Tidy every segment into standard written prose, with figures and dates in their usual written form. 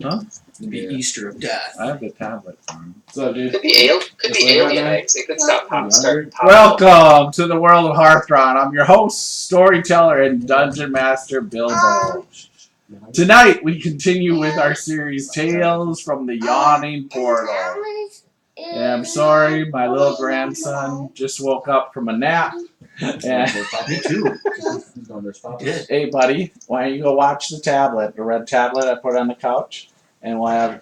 Huh? It'd be Easter of Death. I have the tablet on. So, dude. Could be alien eggs. They could start popping. Welcome to the world of Hearthron. I'm your host, storyteller, and dungeon master, Bilbo. Tonight, we continue with our series, Tales from the Yawning Portal. Yeah, I'm sorry, my little grandson just woke up from a nap. Me too. Hey, buddy, why don't you go watch the tablet, the red tablet I put on the couch, and we'll have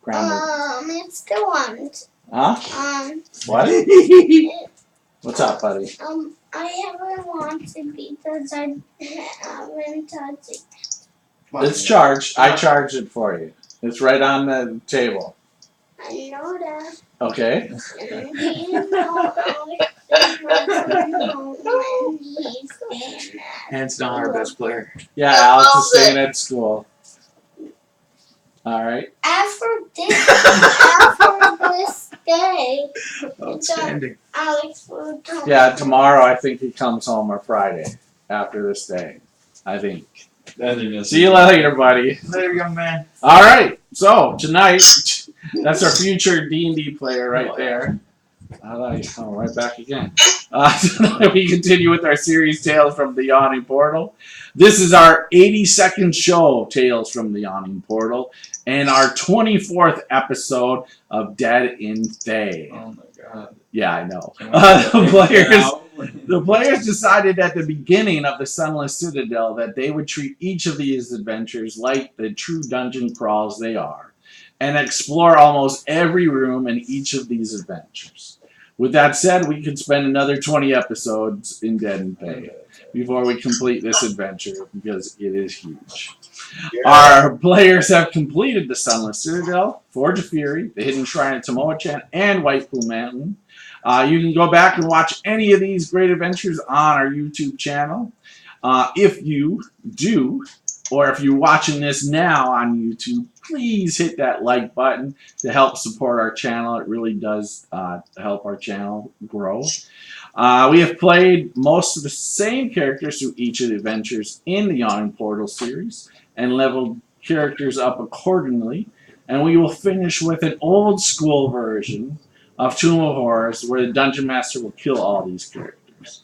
grandma. It's the one. Huh? What? What's up, buddy? I haven't wanted because I haven't touched it. It's charged. I charged it for you. It's right on the table. I know that. Okay. And do you know Alex is when he's staying Hands down our best player. Yeah, Alex is staying at school. All right. after this day, Outstanding. Alex will come. Yeah, tomorrow I think he comes home, or Friday after this day. I think. See you later, buddy. Later, young man. All right. So tonight, that's our future D&D player right there. Right back again. Tonight we continue with our series, Tales from the Yawning Portal. This is our 82nd show, Tales from the Yawning Portal, and our 24th episode of Dead in Thay. Oh my god. Yeah, I know. The players decided at the beginning of the Sunless Citadel that they would treat each of these adventures like the true dungeon crawls they are, and explore almost every room in each of these adventures. With that said, we could spend another 20 episodes in Dead in Thay before we complete this adventure, because it is huge. Our players have completed the Sunless Citadel, Forge of Fury, the Hidden Shrine of Tamoachan, and Plum Mountain. You can go back and watch any of these great adventures on our YouTube channel. If you do, or if you're watching this now on YouTube, please hit that like button to help support our channel. It really does help our channel grow. We have played most of the same characters through each of the adventures in the Yawning Portal series and leveled characters up accordingly. And we will finish with an old school version of Tomb of Horrors where the Dungeon Master will kill all these characters.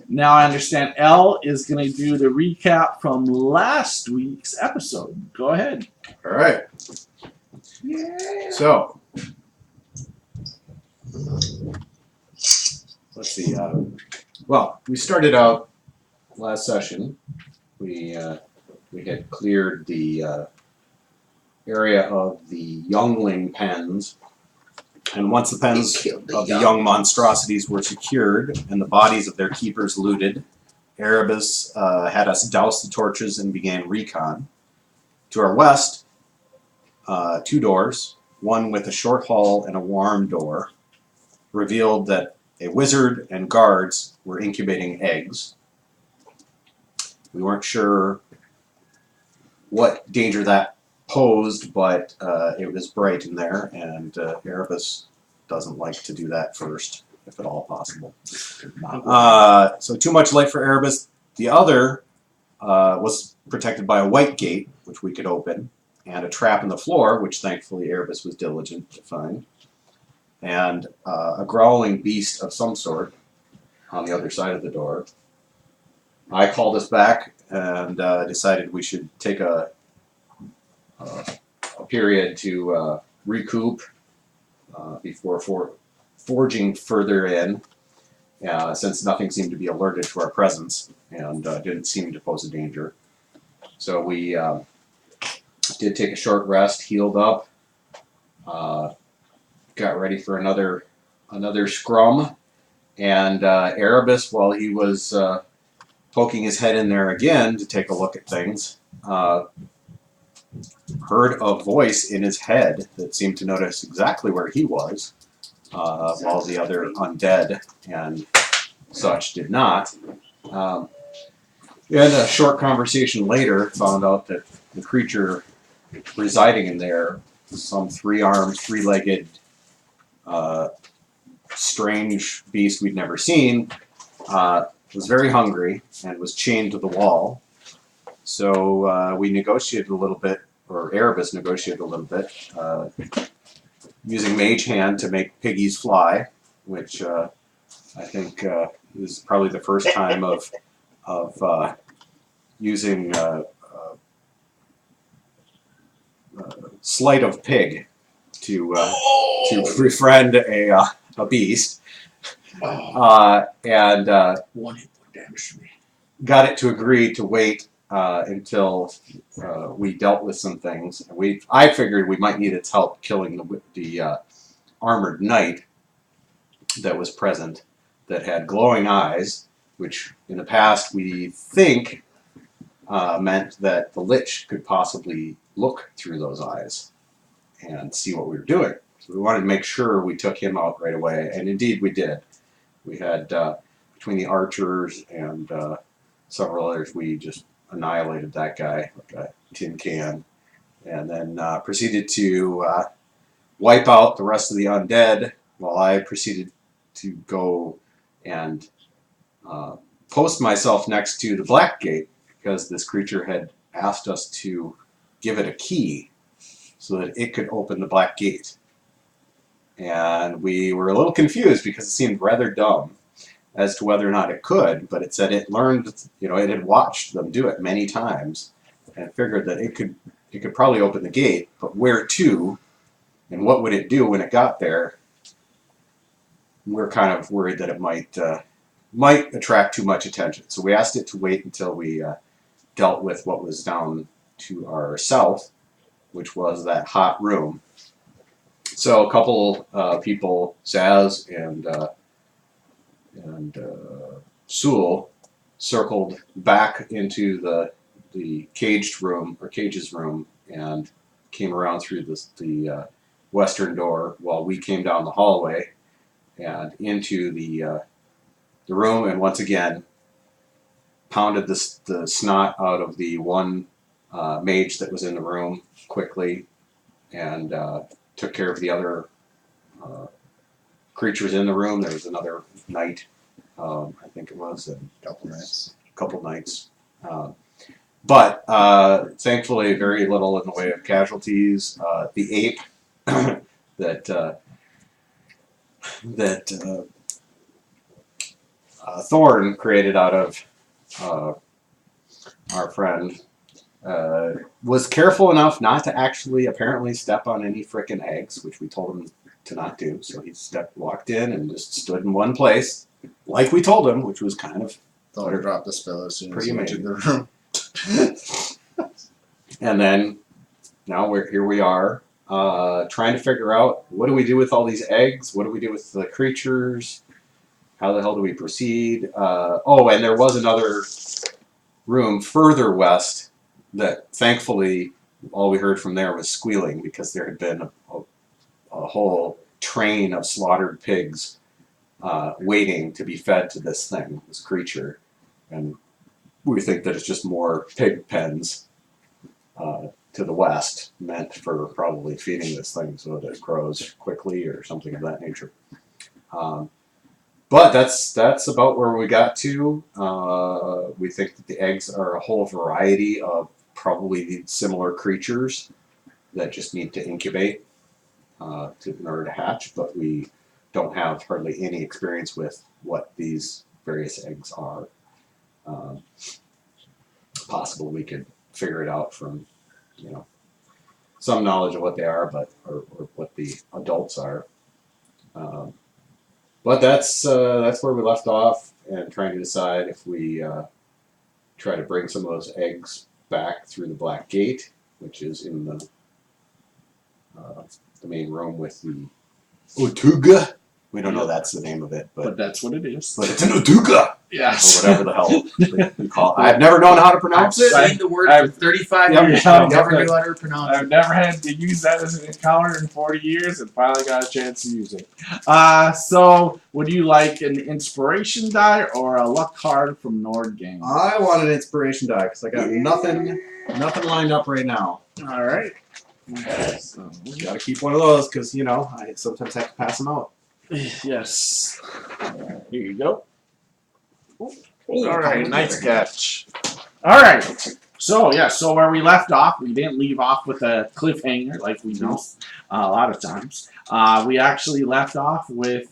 Now I understand Elle is going to do the recap from last week's episode. Go ahead. All right. Yeah. So, Let's see. well, we started out last session. We had cleared the area of the youngling pens, and once the pens of the young monstrosities were secured and the bodies of their keepers looted, Erebus had us douse the torches and began recon. To our west, 2 doors, one with a short hall and a warm door, revealed that a wizard and guards were incubating eggs. We weren't sure what danger that posed, but it was bright in there, and Erebus doesn't like to do that first, if at all possible. So too much light for Erebus. The other was protected by a white gate, which we could open, and a trap in the floor, which thankfully Erebus was diligent to find, and a growling beast of some sort on the other side of the door. I called us back and decided we should take a period to recoup before forging further in, since nothing seemed to be alerted to our presence and didn't seem to pose a danger. So we did take a short rest, healed up, got ready for another scrum, and Erebus, while he was poking his head in there again to take a look at things, heard a voice in his head that seemed to notice exactly where he was, while the other undead and such did not. We had a short conversation later, found out that the creature residing in there, some 3-armed, 3-legged, strange beast we'd never seen, was very hungry and was chained to the wall. So we negotiated a little bit, or Erebus negotiated a little bit, using Mage Hand to make piggies fly, which I think is probably the first time of using Sleight of Pig to befriend a beast, and 1 hit point damage to me. got it to agree to wait until we dealt with some things. I figured we might need its help killing the armored knight that was present, that had glowing eyes, which in the past we think meant that the Lich could possibly look through those eyes and see what we were doing. So we wanted to make sure we took him out right away, and indeed we did. We had, between the archers and several others, we just annihilated that guy like a tin can, and then proceeded to wipe out the rest of the undead, while I proceeded to go and post myself next to the Black Gate, because this creature had asked us to give it a key so that it could open the Black Gate. And we were a little confused because it seemed rather dumb as to whether or not it could, but it said it learned, it had watched them do it many times and figured that it could probably open the gate, but where to and what would it do when it got there? We're kind of worried that it might attract too much attention. So we asked it to wait until we dealt with what was down to our south, which was that hot room. So a couple people, Zaz and Sewell, circled back into the caged room, or cages room, and came around through the western door, while we came down the hallway and into the room, and once again pounded the snot out of the one mage that was in the room quickly, and took care of the other creatures in the room. There was another knight, I think it was, and couple knights. But thankfully, very little in the way of casualties. The ape that Thorn created out of our friend was careful enough not to actually apparently step on any frickin' eggs, which we told him to not do. So he walked in and just stood in one place, like we told him, which was kind of Thought I dropped the spell as soon as pretty he entered the room. And then now here we are, trying to figure out, what do we do with all these eggs? What do we do with the creatures? How the hell do we proceed? And there was another room further west that thankfully all we heard from there was squealing, because there had been a whole train of slaughtered pigs waiting to be fed to this creature. And we think that it's just more pig pens to the west, meant for probably feeding this thing so that it grows quickly or something of that nature. But that's about where we got to. We think that the eggs are a whole variety of probably similar creatures that just need to incubate in order to hatch, but we don't have hardly any experience with what these various eggs are. Possible we could figure it out from, some knowledge of what they are, or what the adults are. But that's where we left off, and trying to decide if we try to bring some of those eggs back through the Black Gate, which is in the main room with the Otuga. We don't know that's the name of it, But that's what it is. but it's an Otuga, Yes. or whatever the hell you call it. I've never known how to pronounce I've it. seen the word I've- for 35 Yep. years. Yeah. I never knew how to pronounce I've it. never had to use that as an encounter in 40 years, and finally got a chance to use it. So, would you like an inspiration die or a luck card from Nord Game? I want an inspiration die because I got nothing lined up right now. All right. So, Got to keep one of those because I sometimes have to pass them out. yes. Here you go. All right, nice catch. All right. So where we left off, we didn't leave off with a cliffhanger like we do a lot of times. We actually left off with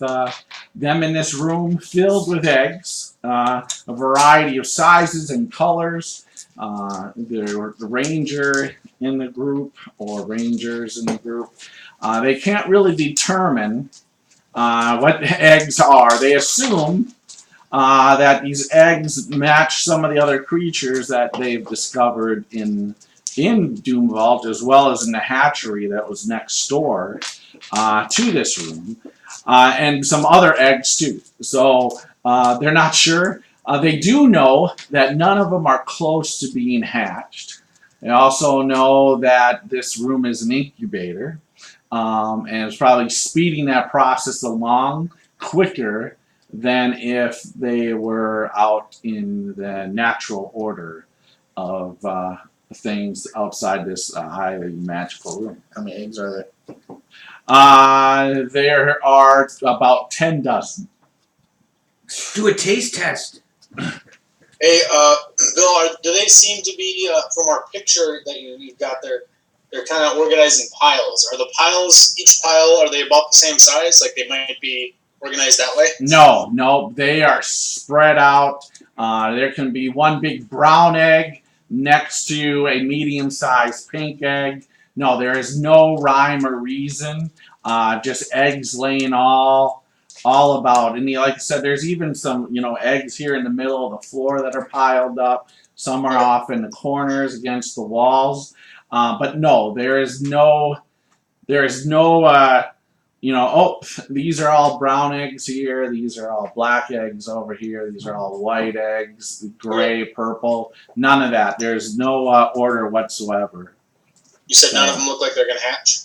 them in this room filled with eggs, a variety of sizes and colors. There were the ranger in the group or rangers in the group. They can't really determine what the eggs are. They assume that these eggs match some of the other creatures that they've discovered in Doomvault, as well as in the hatchery that was next door to this room, and some other eggs too. So they're not sure. They do know that none of them are close to being hatched. They also know that this room is an incubator, and it's probably speeding that process along quicker than if they were out in the natural order of things outside this highly magical room. How many eggs are there? There are about 10 dozen. Do a taste test. Hey, Bill, do they seem to be, from our picture that you've got there, they're kind of organized in piles. Are the piles, each pile, are they about the same size? Like they might be organized that way? No, they are spread out. There can be one big brown egg next to a medium-sized pink egg. No, there is no rhyme or reason. Just eggs laying all about. And like I said, there's even some, eggs here in the middle of the floor that are piled up. Some are off in the corners against the walls. But no, there is no, these are all brown eggs here. These are all black eggs over here. These are all white eggs, gray, purple. None of that. There's no order whatsoever. You said none of them look like they're going to hatch?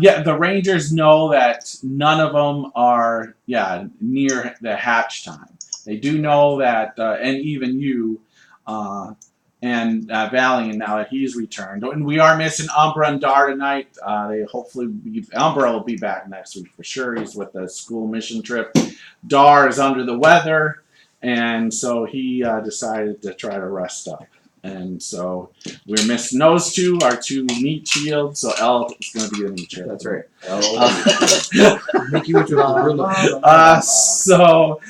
Yeah, the Rangers know that none of them are, near the hatch time. They do know that, and even you, and Valiant, now that he's returned. And we are missing Umbra and Dar tonight. Umbra will be back next week for sure. He's with the school mission trip. Dar is under the weather, and so he decided to try to rest up. And so we're missing those two, our two meat shields. So Elle is going to be the meat shield. That's right. Make you into a gorilla. So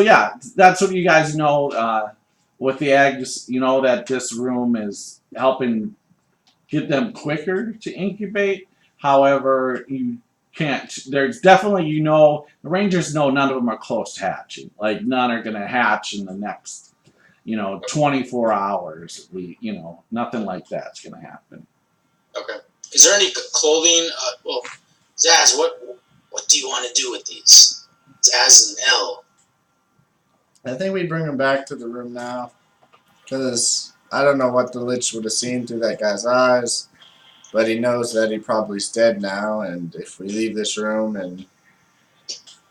yeah, that's what you guys know. With the eggs, you know that this room is helping get them quicker to incubate. However, you can't. There's definitely, the Rangers know none of them are close to hatching. Like none are going to hatch in the next 24 hours. Nothing like that's going to happen. Okay. Is there any clothing? Zaz, what do you want to do with these? Zaz and Elle. I think we bring him back to the room now. Because I don't know what the Lich would have seen through that guy's eyes. But he knows that he probably's dead now. And if we leave this room and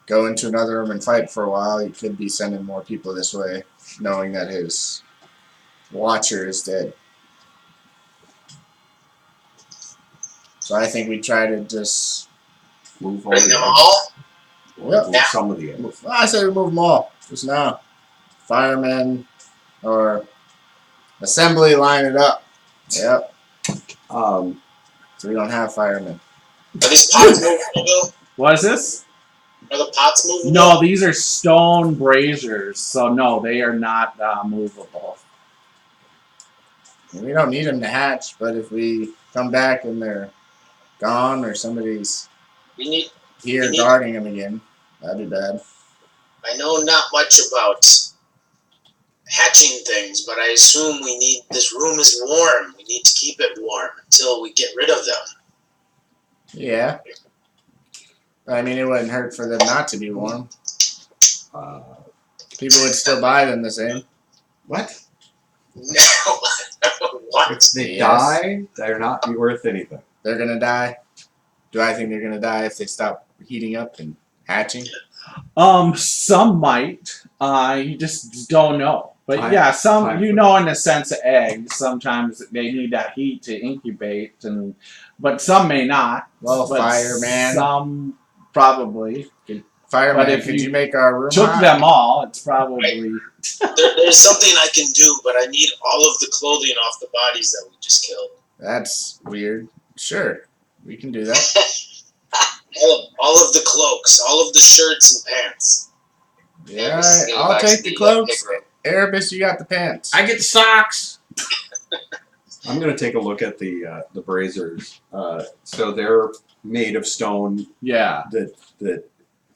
go into another room and fight for a while, he could be sending more people this way, knowing that his watcher is dead. So I think we try to just Move all Bring the them eggs. all? Or Yep. move some of the eggs. Well, I say we move them all. Just now. Firemen or assembly, line it up. Yep. So we don't have firemen. Are these pots movable, Bill? What is this? Are the pots movable? No, these are stone braziers. So no, they are not movable. We don't need them to hatch, but if we come back and they're gone or somebody's here guarding them again, that'd be bad. I know not much about hatching things, but I assume this room is warm. We need to keep it warm until we get rid of them. Yeah. I mean, it wouldn't hurt for them not to be warm. People would still buy them the same. What? No. What? If they die, they're not be worth anything. They're gonna die. Do I think they're gonna die if they stop heating up and hatching? Some might. You just don't know. But yeah, some in the sense of eggs. Sometimes they need that heat to incubate, but some may not. Well, but fireman. Some probably. Fireman, But if could you you make our room took hot? them all, it's probably There's something I can do, but I need all of the clothing off the bodies that we just killed. That's weird. Sure, we can do that. all of the cloaks, all of the shirts and pants. Yeah, Erebus is gonna go I'll back take to the pig cloaks. room. Erebus, you got the pants. I get the socks. I'm gonna take a look at the braziers. So they're made of stone yeah. that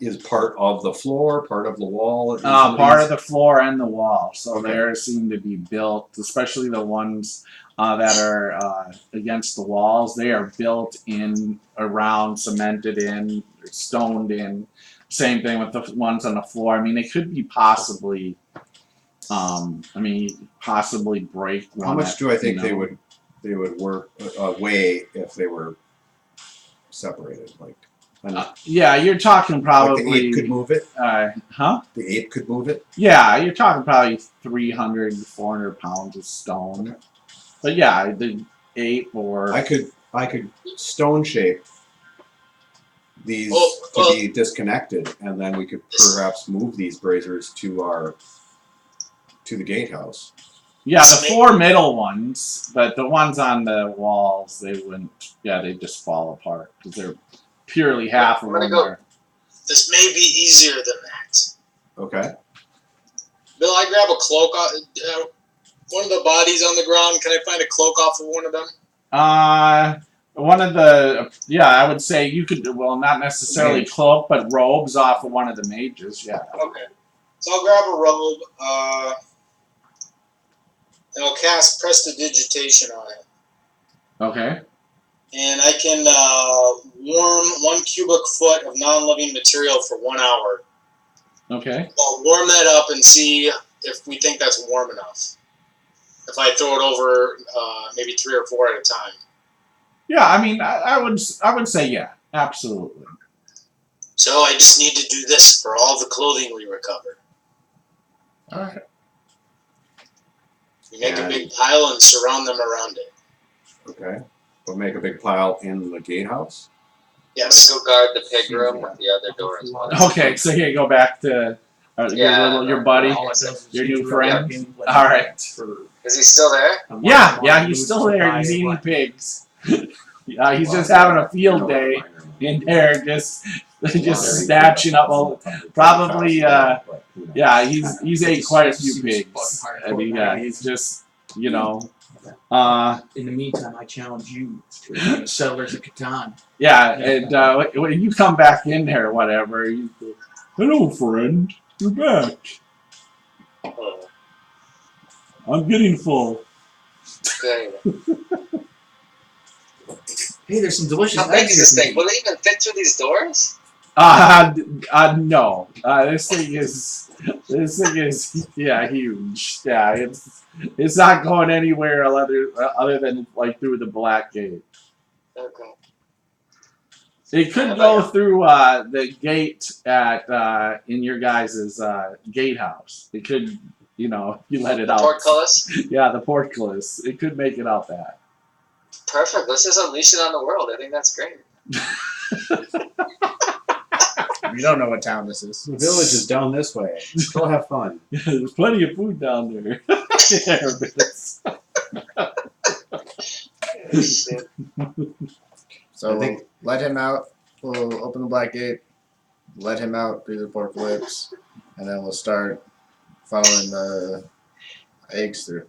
is part of the floor, part of the wall. Part of the floor and the wall. So Okay. they seem to be built, especially the ones that are against the walls. They are built in, around, cemented in, stoned in. Same thing with the ones on the floor. I mean, they could be possibly, possibly break one. How much do I think you know. they would work weigh if they were separated? Like, Yeah, you're talking like probably. the ape could move it. Huh? The ape could move it. Yeah, you're talking probably 300, 400 pounds of stone. But yeah, the ape or I could stone shape these Well, to be disconnected, and then we could perhaps move these braziers to the gatehouse. yeah, the four middle ones, but the ones on the walls they wouldn't. Yeah, they just fall apart because they're purely half of I'm gonna them. go- Are, This may be easier than that. Okay. Bill, I grab a cloak. One of the bodies on the ground. Can I find a cloak off of one of them? one of the I would say you could. Well, not necessarily Mage. cloak, but robes off of one of the mages. Yeah. Okay. So I'll grab a robe. And I'll cast Prestidigitation on it. Okay. And I can warm 1 cubic foot of non-living material for 1 hour. Okay. I'll warm that up and see if we think that's warm enough. If I throw it over maybe 3 or 4 at a time. Yeah, I mean, I would say yeah, absolutely. So I just need to do this for all the clothing we recover. Alright. We make a And- big pile and surround them around it. Okay. We'll make a big pile in the gatehouse. Yes. I'm gonna go guard the pig room with the other door as well. Okay, so here you go back to your buddy. Your new friend? All right. Is he still there? Yeah, he's still there. He's eating pigs. He's just having a field day in there, just snatching up all. Probably, yeah, he's ate quite a few pigs. I mean, yeah, he's just, you know, In the meantime, I challenge you to Settlers of Catan. yeah, and when you come back in there, or whatever, you go, hello, friend, you're back. Oh, I'm getting full. good. Hey, there's some delicious How big eggs is this here thing? Will it even fit through these doors? No. This thing is, yeah, huge. Yeah, it's not going anywhere other than like through the black gate. Okay. It could go through the gate at in your guys' gatehouse. It could, you know, if you let it out. Portcullis? Yeah, the portcullis. It could make it out that. Perfect. Let's just unleash it on the world. I think that's great. We don't know what town this is. The village is down this way. Go have fun. There's plenty of food down there. Shit. So I think- we'll let him out. We'll open the black gate, let him out through the portcullis, and then we'll start funneling the eggs through.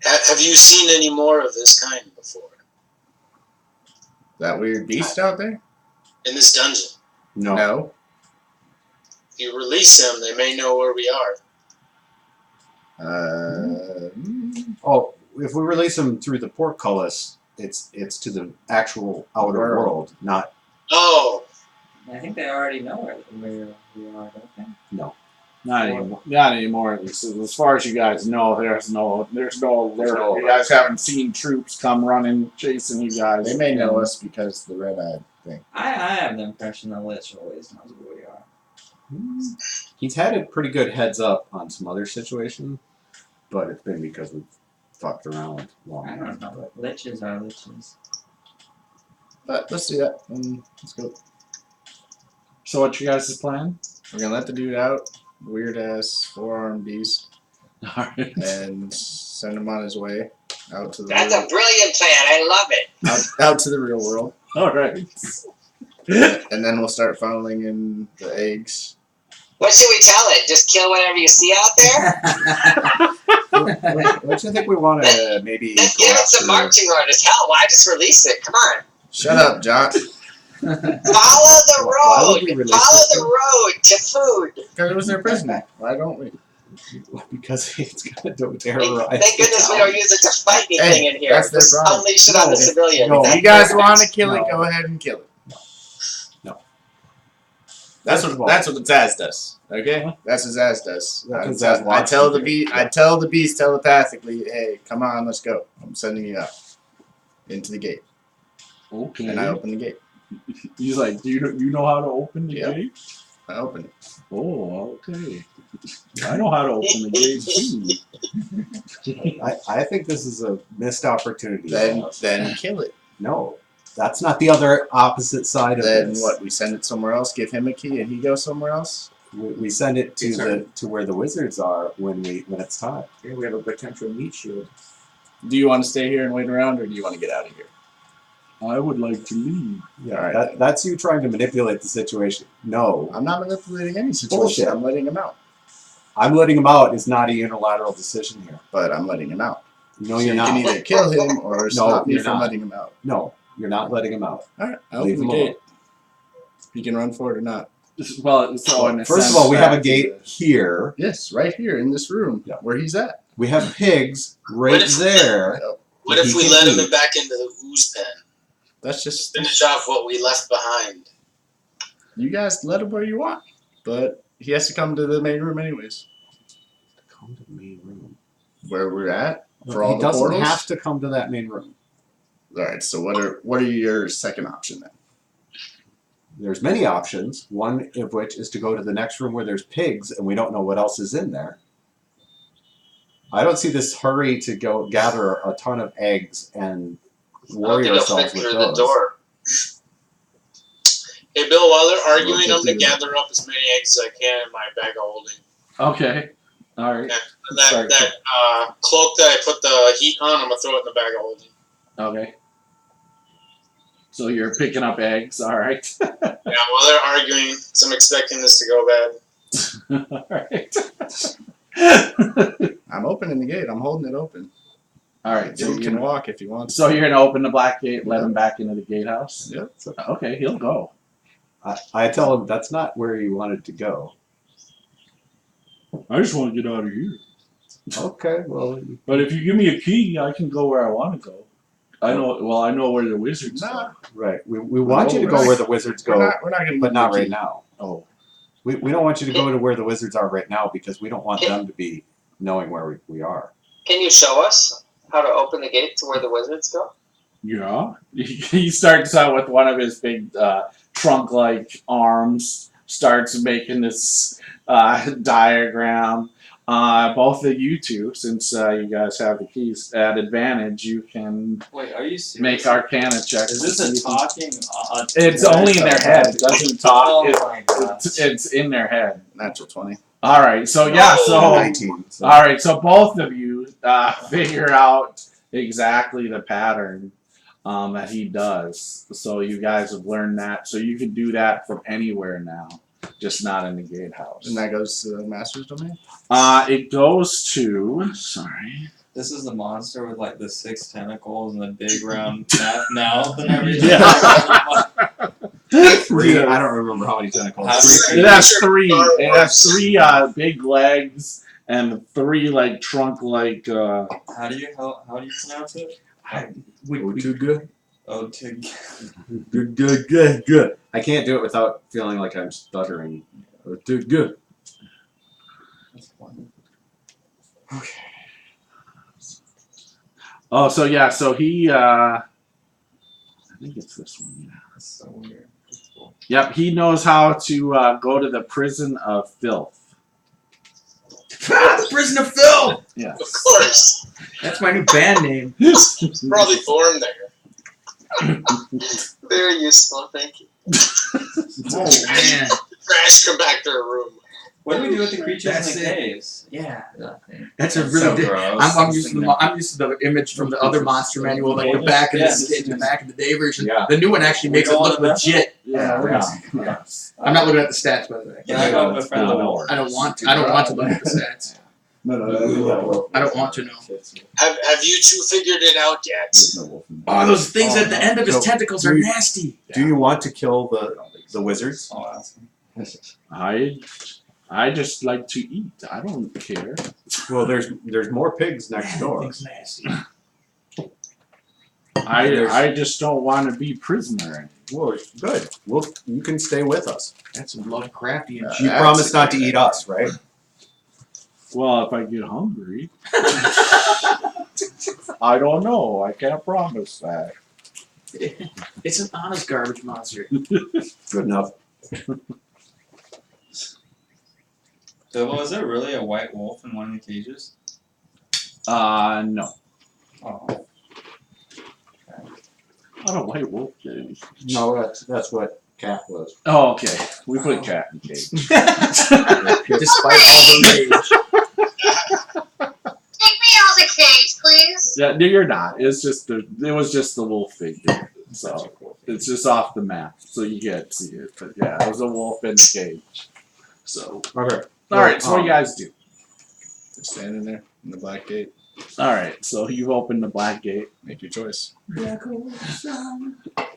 Have you seen any more of this kind before? That weird beast out there? In this dungeon? No. No. If you release them, they may know where we are. Oh, if we release them through the portcullis, it's to the actual outer world, not. Oh, I think they already know where we are, don't they? No. Not anymore. Not anymore. As far as you guys know, there's no alert. You guys haven't seen troops come running, chasing you guys. They may know us because of the red-eyed thing. I have the impression the Lich always knows where we are. He's had a pretty good heads up on some other situations, but it's been because we've fucked around long I enough. don't know. Liches are liches. But let's do that. Let's go. So what you guys' plan? We're gonna let the dude out, weird ass 4-armed beast, All right. and send him on his way out to the That's a real, brilliant plan. I love it. out to the real world, All right. and then we'll start funneling in the eggs. What should we tell it? Just kill whatever you see out there? Don't you think we want to maybe Let's go give it some after- marching orders. Hell, why just release it? Come on. Shut up, John. Follow the Why would road. we release Follow it? the road to food. Because it was their prisoner. Why don't we? Because it's gonna do Thank terrorize. goodness we don't use it to fight anything in here. that's their Just problem. unleash it on the civilians. no. If you guys want to kill it, No. go ahead and kill it. No. That's First of what all- that's what the Zaz does. Okay, that's what Zaz does. That's what Zaz I wants tell to the do. beast. I tell the beast telepathically, "Hey, come on, let's go. I'm sending you out into the gate." Okay. And I open the gate. He's like, do you know how to open the Yeah. gate? I open it. Oh, okay. I know how to open the gate too. I think this is a missed opportunity. Then kill it. No, that's not the other opposite side of Then this. what? We send it somewhere else. Give him a key, and he goes somewhere else. We send it to Yes, sir. to where the wizards are when it's time. Here we have a potential meat shield. Do you want to stay here and wait around, or do you want to get out of here? I would like to leave. Yeah, Alright. that's you trying to manipulate the situation. No, I'm not manipulating any situation. Bullshit. I'm letting him out. I'm letting him out is not a unilateral decision here. But I'm letting him out. No, So you're you not. can either kill him or stop me you're from not. letting him out. No, you're not letting him out. All right, I Leave open the him alone. gate. He can run for it or not. Well, so in a First sense, of all, we have a back to gate here. Yes, right here in this room Yeah. where he's at. We have pigs right What if- there. What if He we can let him eat. back into the ooze pen? That's just Finish off what we left behind. you guys let him where you want, but he has to come to the main room anyways. Come to the main room. Where we're at for all He the doesn't portals. have to come to that main room. All right. So what are your second option then? There's many options. One of which is to go to the next room where there's pigs and we don't know what else is in there. I don't see this hurry to go gather a ton of eggs and I don't worry think he'll fit ourselves with through those. the door. Hey Bill, while they're arguing, We'll I'm gonna get gather up as many eggs as I can in my bag of holding. Okay. All right. And Sorry, that cloak that I put the heat on, I'm gonna throw it in the bag of holding. Okay. So you're picking up eggs. All right. Yeah, while they're arguing, so I'm expecting this to go bad. All right. I'm opening the gate. I'm holding it open. All right. So Dude you're can gonna, walk if he wants. so you're gonna open the black gate, let him back into the gatehouse. Yep. Okay, he'll go. I tell him that's not where he wanted to go. I just want to get out of here. Okay, well, But if you give me a key, I can go where I want to go. I know. Well, I know where the wizards Nah. are. right. We want you to we're go not- where the wizards go, We're not gonna but leave not the right key. now. Oh, we don't want you to go to where the wizards are right now because we don't want them to be knowing where we are. Can you show us how to open the gate to where the wizards go? Yeah. He starts out with one of his big trunk-like arms. Starts making this diagram. Both of you two, since you guys have the keys at advantage, you can Wait, are you serious? make Arcana checks. Is this a talking? It's only in their head. It doesn't talk. Oh my god. It's in their head. Natural 20. All right. So yeah. So 19. So. all right. So both of you figure out exactly the pattern that he does. So you guys have learned that. So you can do that from anywhere now, just not in the gatehouse. And that goes to the master's domain. It goes to. Sorry. This is the monster with like the 6 tentacles and the big round mouth and everything. Three. I don't remember how many tentacles. How- It has three. It has three big legs and three like trunk-like. How do you pronounce it? Too good. Oh, to Good. I can't do it without feeling like I'm stuttering. Too good. that's one. Oh, so yeah. So he. I think it's this one. Yeah. That's so weird. That's cool. Yep. He knows how to go to the prison of filth. The Prison of Phil! Yes. Of course, That's my new band name. probably Thorn there. Very useful, thank you. Oh man. Trash compactor room. What do we do with the creatures That's in the it. caves? Yeah. Nothing. That's a That's really so big. gross. I'm used to the image from the other monster manual, like the back of the back of the day version. Yeah. The new one actually makes it look legit. Yeah. I'm not looking at the stats, by the way. Can I go with a friend of the war? I don't want to. I don't want to look at the stats. No. I don't want to know. Have you two figured it out yet? Oh, those things at the end of his So, tentacles are nasty. Do you want to kill the wizards? I'll ask him. I just like to eat. I don't care. Well, there's more pigs next door. Things nasty. I just don't want to be prisoner. Well, good. You can stay with us. That's some Lovecraftian You That's promised a not to good eat us, right? Well, if I get hungry, I don't know. I can't promise that. It's an honest garbage monster. Good enough. Bilbo, is there really a white wolf in one of the cages? No. Oh. Not a white wolf cage. No, that's what Cat was. Oh, okay. We put cat in cage. Despite all the rage. Take me out of the cage, please. Yeah, no, you're not. It was just the wolf figure. So it's just off the map, so you can't see it. But yeah, it was a wolf in the cage. So Okay. all right. So what do you guys do? Just standing there in the black gate. All right. So you open the black gate. Make your choice. All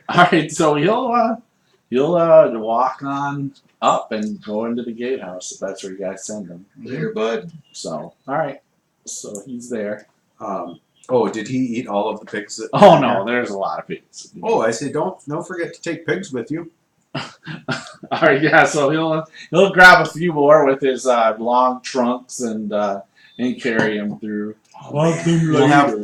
right. So you'll walk on up and go into the gatehouse if that's where you guys send him. Later, bud. So all right. So he's there. Did he eat all of the pigs? Oh no, there's a lot of pigs. Oh, I said don't forget to take pigs with you. All right, yeah. So he'll grab a few more with his long trunks and carry him through. We'll have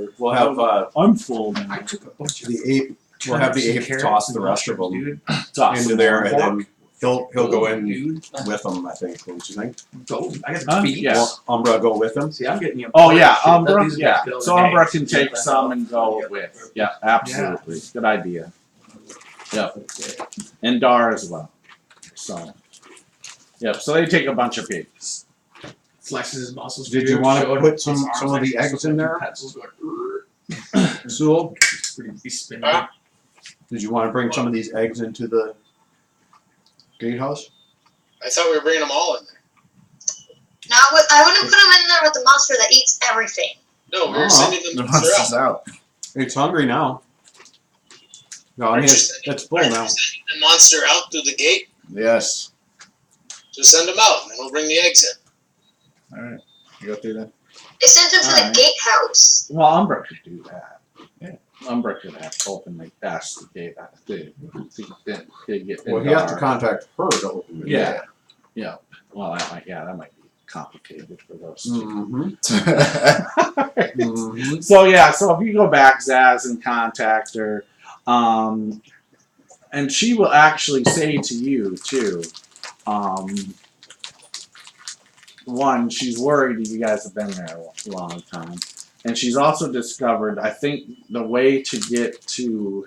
I'm full I now. took a bunch of the ape. We'll have the ape toss the rest of them dude. Toss into them there, all. and then he'll go in Dude. with them. I think. Don't you think? Gold. I got Huh? the beat. Yeah. Umbra go with them. See, I'm getting you. Oh yeah, Shit, Umbra. these Yeah. guys go So in Umbra eggs. can take some and go with. Yeah, absolutely. Good idea. Yep. And Dar as well. So. Yep. So they take a bunch of pigs. Flexes his muscles. Did you dude, want to showed put his some arms of the actually eggs in there? Pencils going. Sewell, It's pretty be spinning. did you want to bring some of these eggs into the gatehouse? I thought we were bringing them all in there. No, I wouldn't put them in there with the monster that eats everything. No, we were Oh, sending them The to monster's Drow. out. It's hungry now. No, I mean it's full now. Sending the monster out through the gate. Yes. Just send them out, and then we'll bring the eggs in. All right. You go through that. They sent him to Alright. the gatehouse. Well, Umbra could do that. Yeah. Umbra could have opened the dash the gate to get in Well, he has to Dar. contact her to open the Yeah. Yeah. Well, that might be complicated for those two. Mm-hmm. Mm-hmm. So yeah, so if you go back, Zaz, and contact her, and she will actually say to you too, one, she's worried that you guys have been there a long time, and she's also discovered, I think, the way to get to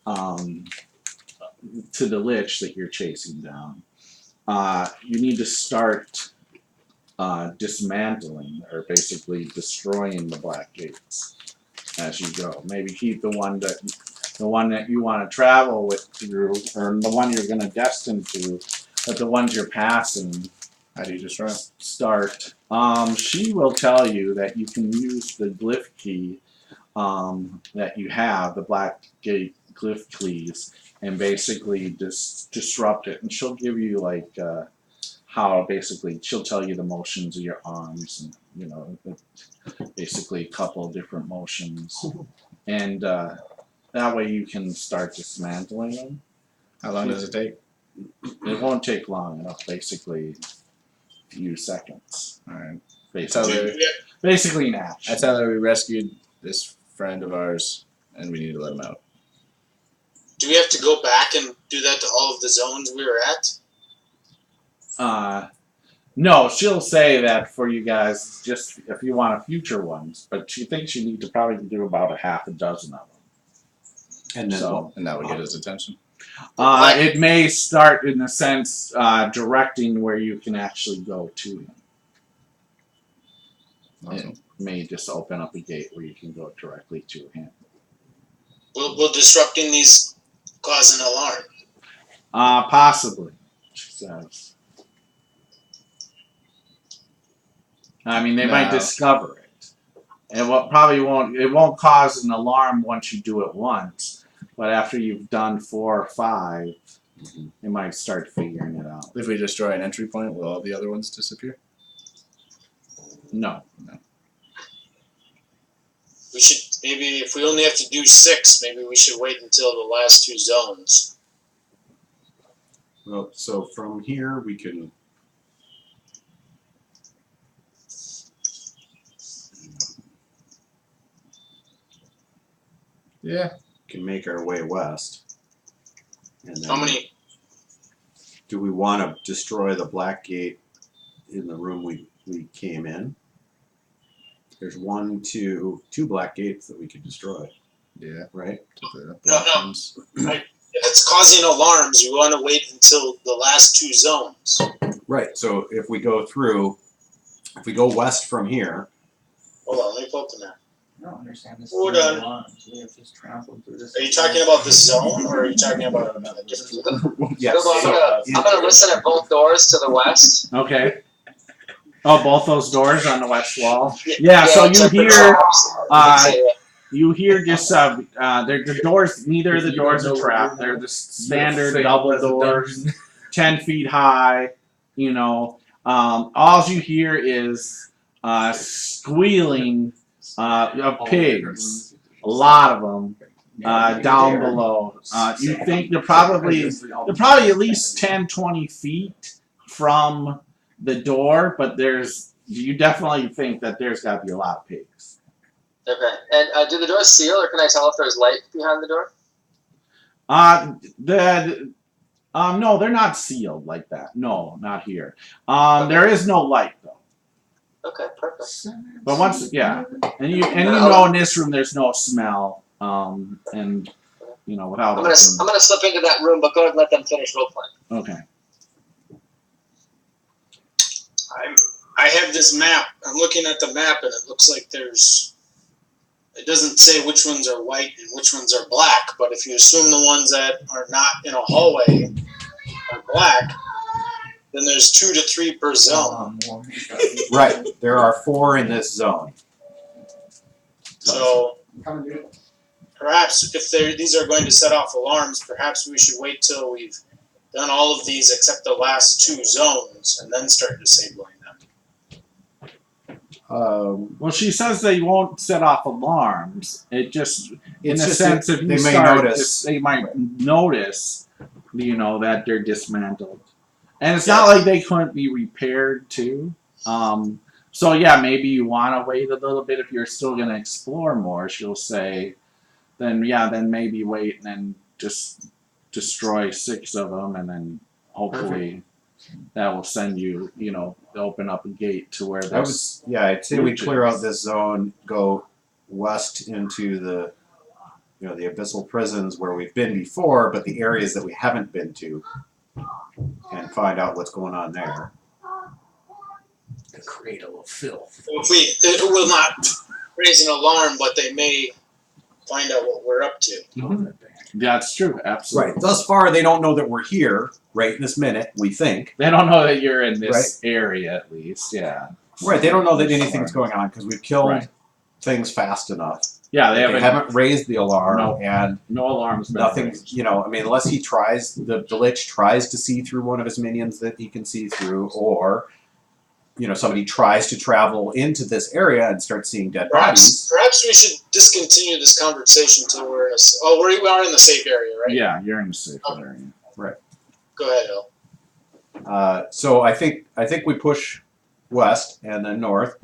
the lich that you're chasing down. You need to start dismantling or basically destroying the black gates as you go. Maybe keep the one that you want to travel with through, or the one you're going to destine to, but the ones you're passing. How do you destroy him? Start. She will tell you that you can use the glyph key that you have, the black gate glyph keys, and basically disrupt it. And she'll give you like how basically she'll tell you the motions of your arms, and basically a couple of different motions, and that way you can start dismantling them. How long does it take? It won't take long enough, basically. Few seconds. All right. Basically, Tell her, basically an action. I tell her we rescued this friend of ours, and we need to let him out. Do we have to go back and do that to all of the zones we were at? No, she'll say that for you guys, just if you want future ones, but she thinks you need to probably do about a half a dozen of them. And then So, And that would get his attention. It may start in a sense directing where you can actually go to him. Awesome. It may just open up a gate where you can go directly to him. Will disrupting these cause an alarm? Possibly, she says. I mean, they might No. discover it. And it won't cause an alarm once you do it once, but after you've done 4 or 5, you might start figuring it out. If we destroy an entry point, will all the other ones disappear? No. We should maybe if we only have to do 6, maybe we should wait until the last 2 zones. Well, so from here we can. Yeah. Can make our way west. And then How many? do we want to destroy the black gate in the room we came in? There's 2 black gates that we could destroy, Yeah. right? The No. ones. If it's causing alarms, we want to wait until the last 2 zones. Right. So if we go west from here, Hold on, let me pull up the map. I don't understand this. Hold on. We have just trampled through this. Are you talking about this zone, or are you talking about a different? yes. Bilbo, I'm gonna listen at both doors to the west. Okay. Oh, both those doors on the west wall? Yeah, so you check the hear... traps. You hear just the doors. Neither of the doors are trapped. They're the standard double doors, 10 feet high. You know, all you hear is squealing of pigs. A lot of them down below. You think they're probably at least 10, 20 feet from the door, but you definitely think that there's got to be a lot of pigs. Okay. And do the doors seal, or can I tell if there's light behind the door? No, they're not sealed like that. No, not here. There is no light though. Okay, perfect. But and you know in this room there's no smell. And you know without. I'm gonna slip into that room, but go ahead and let them finish role playing. Okay. I have this map. I'm looking at the map, and it looks like it doesn't say which ones are white and which ones are black, but if you assume the ones that are not in a hallway are black, then there's 2 to 3 per zone. Right. There are 4 in this zone. So perhaps if these are going to set off alarms, perhaps we should wait till we've done all of these except the last 2 zones and then start disabling them. Well, she says they won't set off alarms. It just, in It's a just sense, that if you they may start, notice. they might notice, you know, that they're dismantled. And it's not like they couldn't be repaired too. So yeah, maybe you want to wait a little bit if you're still going to explore more. She'll say, then maybe wait and then just destroy 6 of them, and then hopefully that will send you, you know, open up a gate to where there's. I'd say we clear out this zone, go west into the abyssal prisons where we've been before, but the areas that we haven't been to, and find out what's going on there. The cradle of filth. It will not raise an alarm, but they may find out what we're up to. Mm-hmm. That's true, absolutely. Right. Thus far, they don't know that we're here right this minute. We think. They don't know that you're in this area, at least. Yeah. Right. They don't know that anything's going on because we've killed things fast enough. Yeah, they haven't raised the alarm, and no alarms. Nothing. You know, I mean, unless he tries, the Lich tries to see through one of his minions that he can see through, or you know, somebody tries to travel into this area and start seeing dead bodies. Perhaps we should discontinue this conversation until we're in we are in the safe area, right? Yeah, you're in the safe area. Right. Go ahead, Elle. So I think we push west and then north.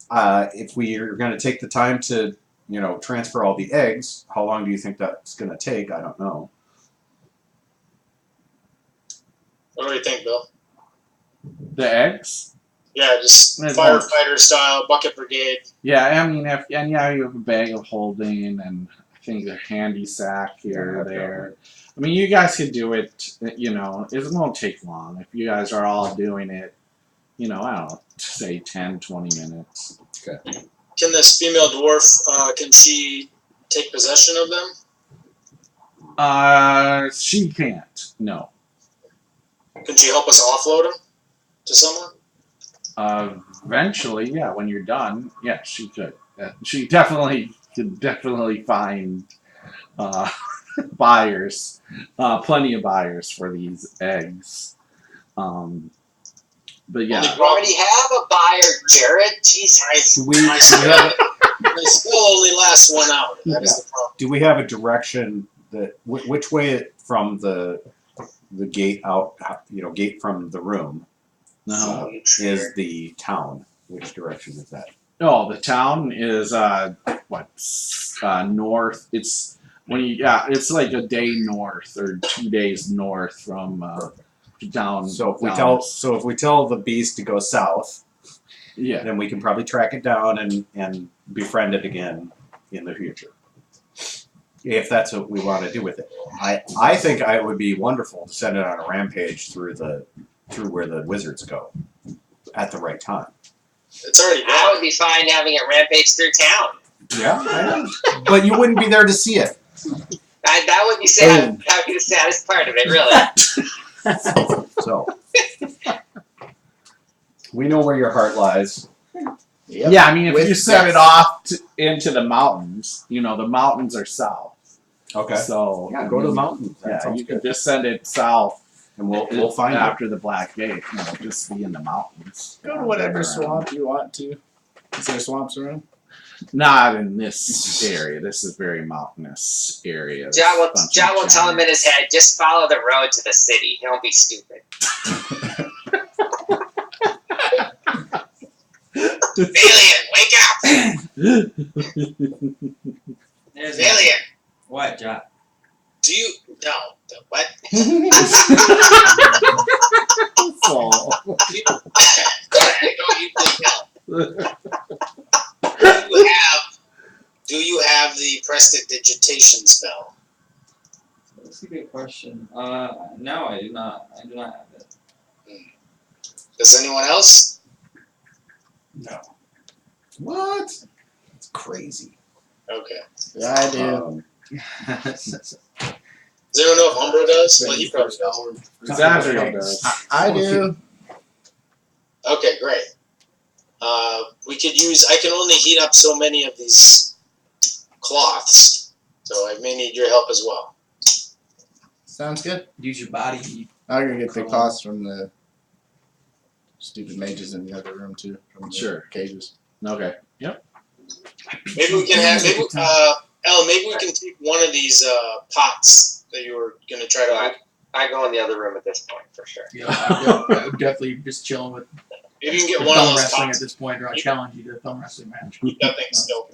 If we are going to take the time to, you know, transfer all the eggs, how long do you think that's going to take? I don't know. What do you think, Bill? The eggs? Yeah, just firefighter style, bucket brigade. Yeah, I mean, you have a bag of holding, and I think a handy sack here or there. I mean, you guys could do it. You know, it won't take long if you guys are all doing it. You know, I don't know, say 10, 20 minutes. Can this female dwarf, can she take possession of them? She can't. No. Can she help us offload them to someone? Eventually, yeah. When you're done, yeah, she could. She definitely could find buyers, plenty of buyers for these eggs. But yeah, You already have a buyer, Jared. Jesus. Do we have, They still only last 1 hour. That is the problem. do we have a direction that which way from the gate out? You know, gate from the room no. is the town. Which direction is that? Oh, the town is north. It's it's like a day north or 2 days north from down. So if down. we tell the beast to go south, Yeah. then we can probably track it down and befriend it again in the future. If that's what we want to do with it. I think it would be wonderful to send it on a rampage through where the wizards go at the right time. It's already I done. would be fine having it rampage through town. Yeah, I know. But you wouldn't be there to see it. That would be sad. That would be the saddest part of it, really. So we know where your heart lies. Yep. Yeah, I mean, if With you set Seth. it off into the mountains, you know, the mountains are south. Okay. So Yeah, go to the mountains. That Yeah, sounds you can good. just send it south. And we'll find it. after the Black Gate. You know, just be in the mountains. Go to whatever swamp you want to. Is there swamps around? Not in this area. This is very mountainous area. John will Bunch of tell him in giants. his head, just follow the road to the city. Don't be stupid. Alien, wake up! There's Alien! What, John? Do you no the what? So, Don't you think do you have the prestidigitation spell? That's a good question. No, I do not. I do not have it. Does anyone else? No. What? It's crazy. Okay. Yeah, I do. Does anyone know if Umbra does? Well, he probably does. Zazriel does. I do. Okay, great. We could use. I can only heat up so many of these cloths, so I may need your help as well. Sounds good. Use your body. I'm gonna get the cost from the stupid mages in the other room too. From the Sure. cages. Okay. Yep. Maybe we can have. Elle, maybe we can take one of these pots that you were gonna try to. I go in the other room at this point, for sure. Yeah, I'm definitely just chilling with Maybe you can get with one of thumb those wrestling pots. at this point, or I challenge you to a thumb wrestling match. Keep that thing still.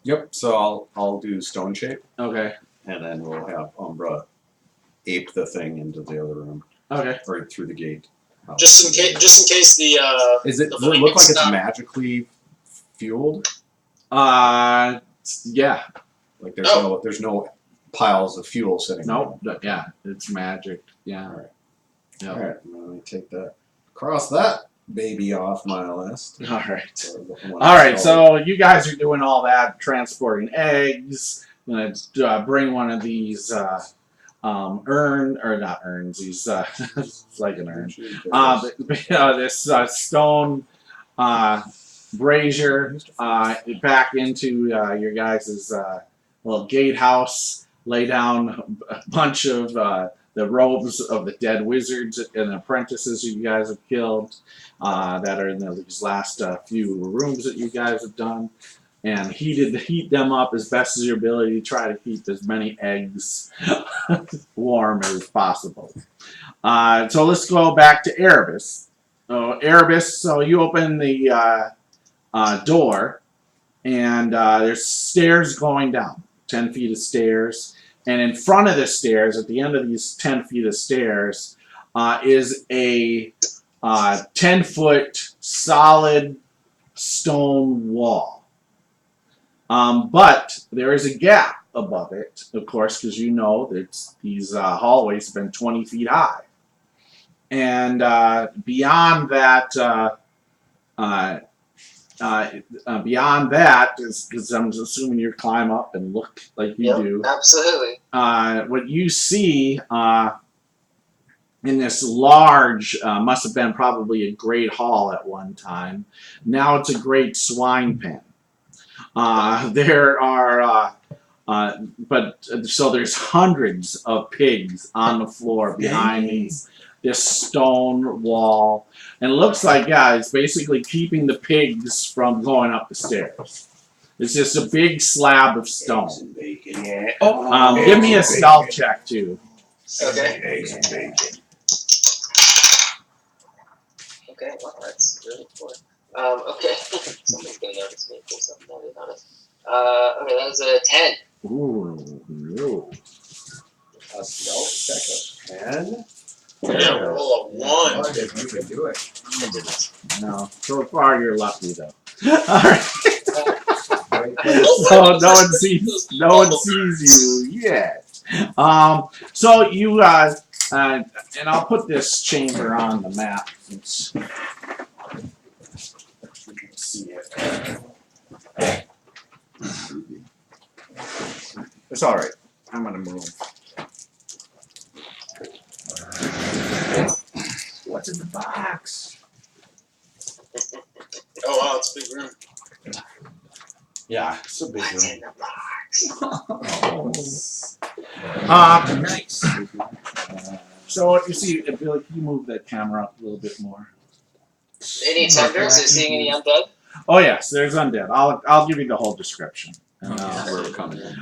Yep. So I'll do stone shape, Okay. and then we'll have Umbra ape the thing into the other room Okay. or through the gate. Just in case the. Does it the look like it's stop. magically fueled? Yeah. Like there's Oh. there's no piles of fuel sitting. Nope. around. Yeah. It's magic. Yeah. All right. Yep. All right. Let me take that. Cross that baby off my list. All right. So the one All right, that's so you guys are doing all that, transporting eggs. I'm gonna bring one of these these it's like an urn. This stone brazier back into your guys' little gatehouse. Lay down a bunch of the robes of the dead wizards and apprentices you guys have killed that are in these last few rooms that you guys have done, and heat them up as best as your ability to try to keep as many eggs warm as possible. So let's go back to Erebus. Erebus, so you open the door, and there's stairs going down. 10 feet of stairs, and in front of the stairs, at the end of these 10 feet of stairs, is a 10-foot solid stone wall. But there is a gap above it, of course, because you know that these hallways have been 20 feet high. And beyond that, beyond that, because I'm assuming you climb up and look like you do. Absolutely. What you see in this large, must have been probably a great hall at one time. Now it's a great swine pen. There are, so there's hundreds of pigs on the floor behind this stone wall. And it looks like, yeah, it's basically keeping the pigs from going up the stairs. It's just a big slab of stone. Give me a stealth check, too. Okay. Okay, well, that's really cool. Okay. Somebody's gonna notice me. Pull something that they notice. Okay, that was a 10. Ooh, no. A stealth check of 10. Yeah, roll a 1. If you can do it. No. So far, you're lucky, though. All right. So no one sees you yet. So you and I'll put this chamber on the map. Let's see it. It's all right. I'm gonna move. What's in the box? Oh wow, it's a big room. Yeah, it's a big What's room. in the box? Nice. So what you see, I feel like you move that camera up a little bit more. Any tenders? Are you seeing any undead? Oh yes, there's undead. I'll give you the whole description. Where we're coming in.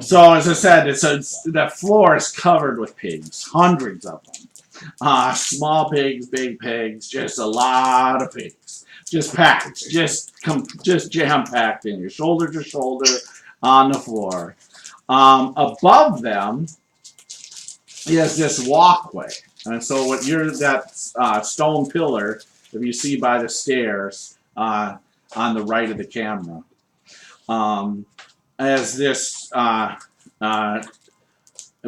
So as I said, the floor is covered with pigs, hundreds of them. Small pigs, big pigs, just a lot of pigs. Just packed, just jam packed in your shoulder to shoulder on the floor. Above them is this walkway, and so what that stone pillar that you see by the stairs on the right of the camera, as this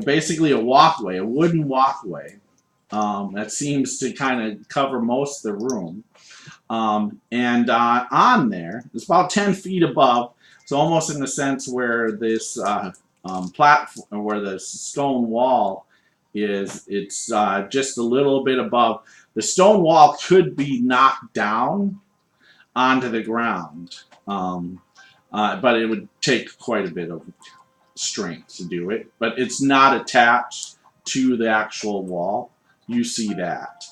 basically a walkway, a wooden walkway that seems to kind of cover most of the room. And on there, it's about 10 feet above, so almost in the sense where this platform, where the stone wall is, it's just a little bit above. The stone wall could be knocked down onto the ground, but it would take quite a bit of strength to do it. But it's not attached to the actual wall. You see that.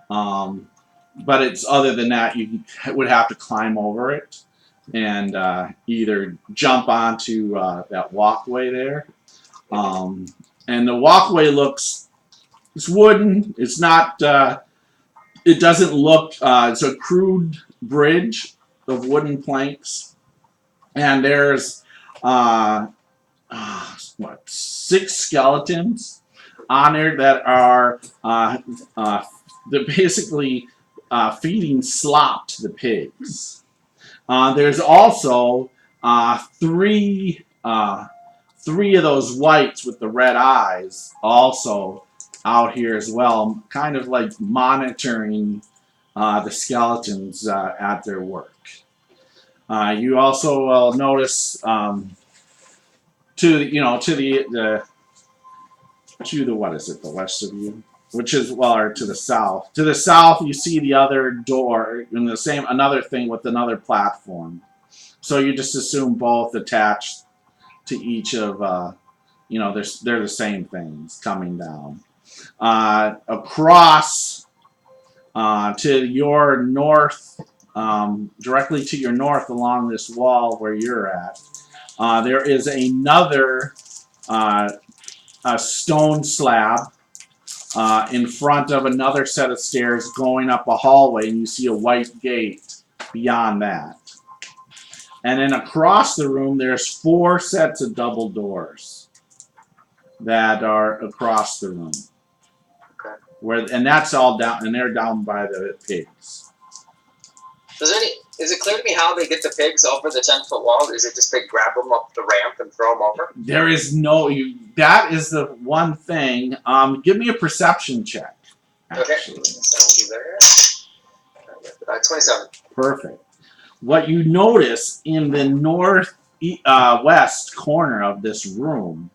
But it's other than that, you would have to climb over it and either jump onto that walkway there. And the walkway it's wooden. It's not, it doesn't look, it's a crude bridge of wooden planks. And there's, 6 skeletons on there that are they're basically feeding slop to the pigs. There's also 3 of those whites with the red eyes also out here as well, kind of like monitoring the skeletons at their work. You also will notice to the what is it, the west of you, which is, well, or to the south. To the south, you see the other door, and another thing with another platform. So you just assume both attached to each of, they're the same things coming down. Across to your north, directly to your north along this wall where you're at, there is another a stone slab in front of another set of stairs going up a hallway, and you see a white gate beyond that. And then across the room, there's 4 sets of double doors that are across the room. Okay. And that's all down, and they're down by the pigs. Is it clear to me how they get the pigs over the 10-foot wall? Is it just they grab them up the ramp and throw them over? There is no. That is the one thing. Give me a perception check. Actually. Okay. So we'll be there. 27. Perfect. What you notice in the west corner of this room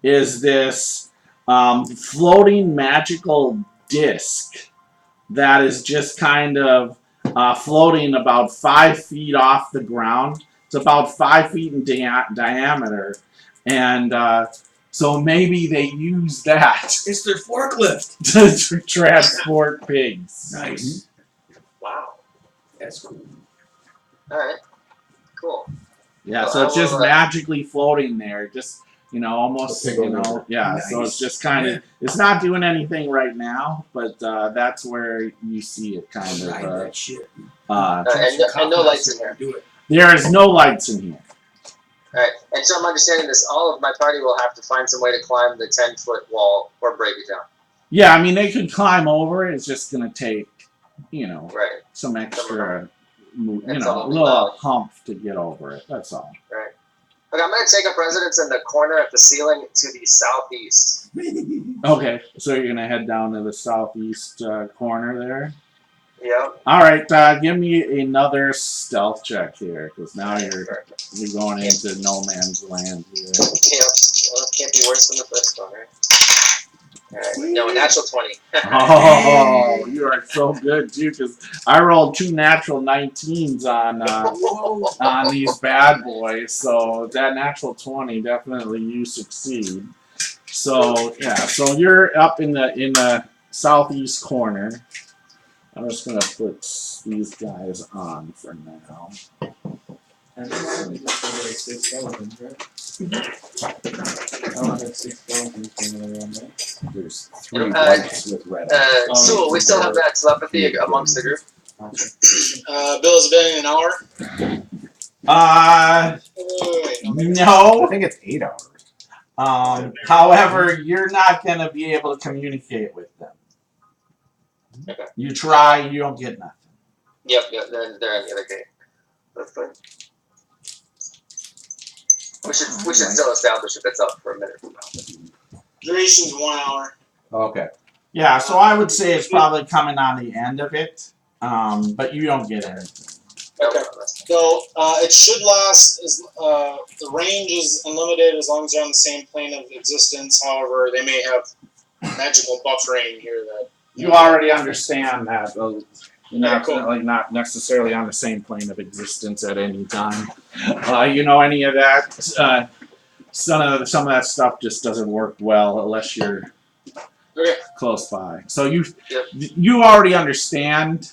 is this floating magical disc that is just kind of floating about 5 feet off the ground. It's about 5 feet in diameter, and so maybe they use that It's their forklift. to transport pigs. Nice. Wow. That's cool. Alright. Cool. Yeah, so it's just magically floating there, just almost, The pig over yeah. Nice. So it's just kind of, it's not doing anything right now, but that's where you see it kind Ride of. that shit. And no lights in here. Do it. There is no lights in here. Alright. And so I'm understanding this. All of my party will have to find some way to climb the 10-foot wall or break it down. Yeah, I mean they could climb over it. It's just gonna take, Right. some extra, That's a all. little hump to get over it. That's all. Right. Okay, I'm going to take up residence in the corner of the ceiling to the southeast. Okay, so you're gonna head down to the southeast corner there. Yep. All right, give me another stealth check here, because now you're going into no man's land here. Yep. Well, it can't be worse than the first one, right? Alright. No, a natural 20. Oh, you are so good too, because I rolled 2 natural 19s on these bad boys, so that natural 20 definitely you succeed. So yeah, so you're up in the southeast corner. I'm just gonna put these guys on for now. And it's only just over like 6 skeletons, right? I only had 6 skeletons running around there. There's 3 whites with red. Sewell, we still have that telepathy amongst the group. Bill, has it been an hour? Wait, No. I think it's 8 hours. However, you're not gonna be able to communicate with them. Okay. You try, you don't get nothing. Yep, they're in the other gate. That's fine. We should still establish if it's up for a minute from now. Duration's 1 hour. Okay. Yeah, so I would say it's probably coming on the end of it, but you don't get anything. Okay. So it should last. The range is unlimited as long as they're on the same plane of existence. However, they may have magical buffering here that. You already understand that. Yeah, cool. Not necessarily on the same plane of existence at any time. Any of that. Some of that stuff just doesn't work well unless you're close by. So you already understand,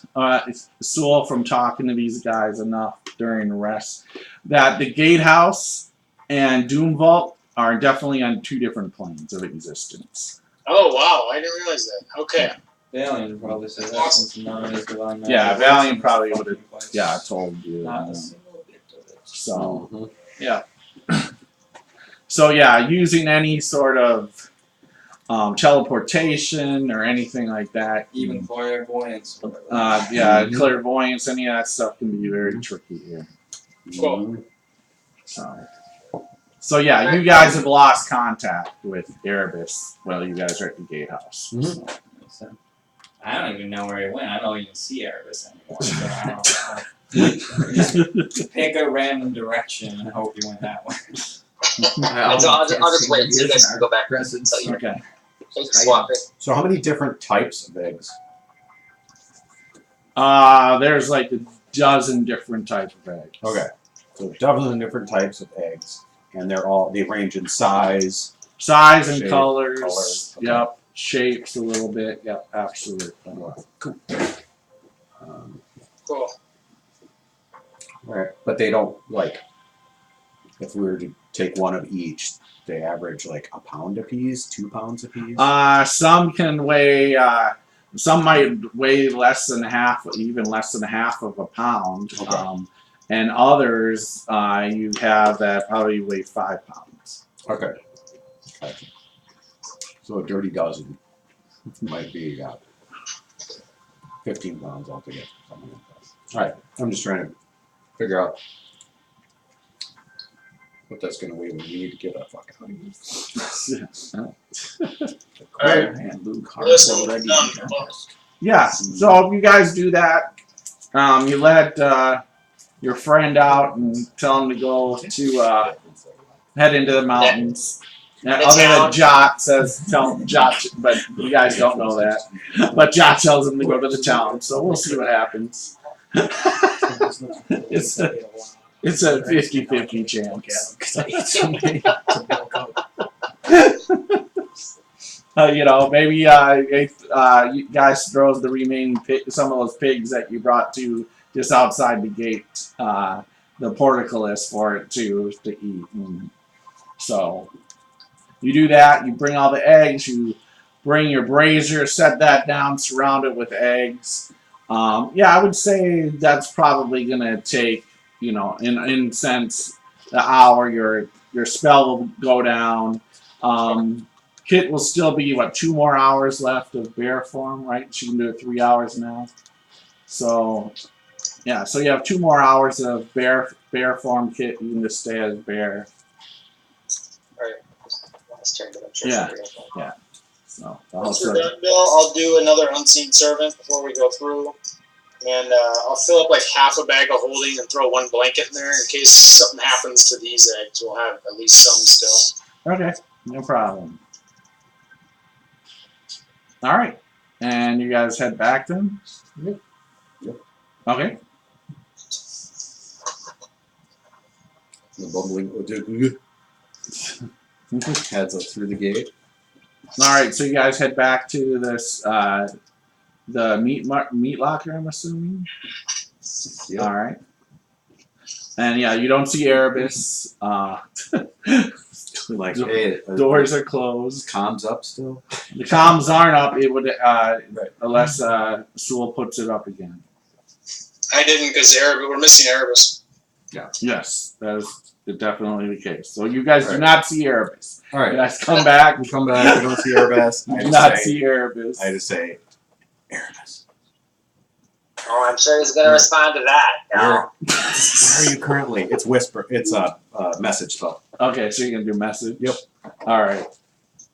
Sewell, from talking to these guys enough during the rest, that the Gatehouse and Doomvault are definitely on 2 different planes of existence. Oh wow! I didn't realize that. Okay. Valiant probably said that since none is divine. Yeah, Valiant probably would have, told you. Not a single bit of it. So, yeah. So, yeah, using any sort of teleportation or anything like that. Even clairvoyance. Clairvoyance, any of that stuff can be very tricky here. Cool. So yeah, you guys have lost contact with Erebus while you guys are at the Gatehouse. So, I don't even know where he went. I don't even see Erebus anymore. So I don't know. Just pick a random direction and hope he went that way. And so I'll just wait so you guys can go back and tell you. Okay. Swap it. So how many different types of eggs? There's like a dozen different types of eggs. Okay. So a dozen different types of eggs. And they range in size. Size and shape, colors. Okay. Yep. Shapes a little bit. Yep. Absolutely. Cool. Cool. Alright. But they don't, if we were to take one of each, they average like a pound apiece, 2 pounds apiece? Some can weigh, some might weigh less than half, even less than half of a pound. Okay. And others, you have that probably weigh 5 pounds. Okay. So a dirty dozen might be 15 pounds altogether. Something like that. I'm just trying to figure out what that's going to be when we need to get a fuck out of here. Alright. Man, Luke, Listen, already done. Yeah. So if you guys do that, you let your friend out and tell him to go to head into the mountains. Other than Jot says, tell Jot, but you guys don't know that. But Jot tells him to go to the town, so we'll see what happens. It's a 50-50 chance. You know, maybe you guys throw the remaining some of those pigs that you brought to just outside the gate, the portcullis for it to eat. And so you do that. You bring all the eggs. You bring your brazier, set that down, surround it with eggs. Yeah, I would say that's probably gonna take, you know, in sense, the hour. Your spell will go down. Kit will still be, what, 2 more hours left of bear form, right? She can do it 3 hours now. So, yeah, so you have 2 more hours of bear form, Kit. You can just stay as bear. Alright, last turn, but I'm sure Yeah. she'll be okay. Yeah. So, Once we're done, Bill, I'll do another unseen servant before we go through. And I'll fill up like half a bag of holding and throw 1 blanket in there in case something happens to these eggs. We'll have at least some still. Okay, no problem. All right, and you guys head back then? Yep. Okay. The bumbling heads up through the gate. All right, so you guys head back to this the meat locker, I'm assuming. Yep. All right. And yeah, you don't see Erebus. Like, hey, Doors are closed. comms up still? The comms aren't up. It would unless Sewell puts it up again. I didn't because we're missing Erebus. Yes, that is definitely the case. So you guys do Right. not see Erebus. All right. You guys come back. We come back. We don't see Erebus. You do not see Erebus. I just say, Erebus. Oh, I'm sure he's gonna respond to that. Where are you currently? It's whisper. It's a message spell. Okay, so you're gonna do message. Yep. All right,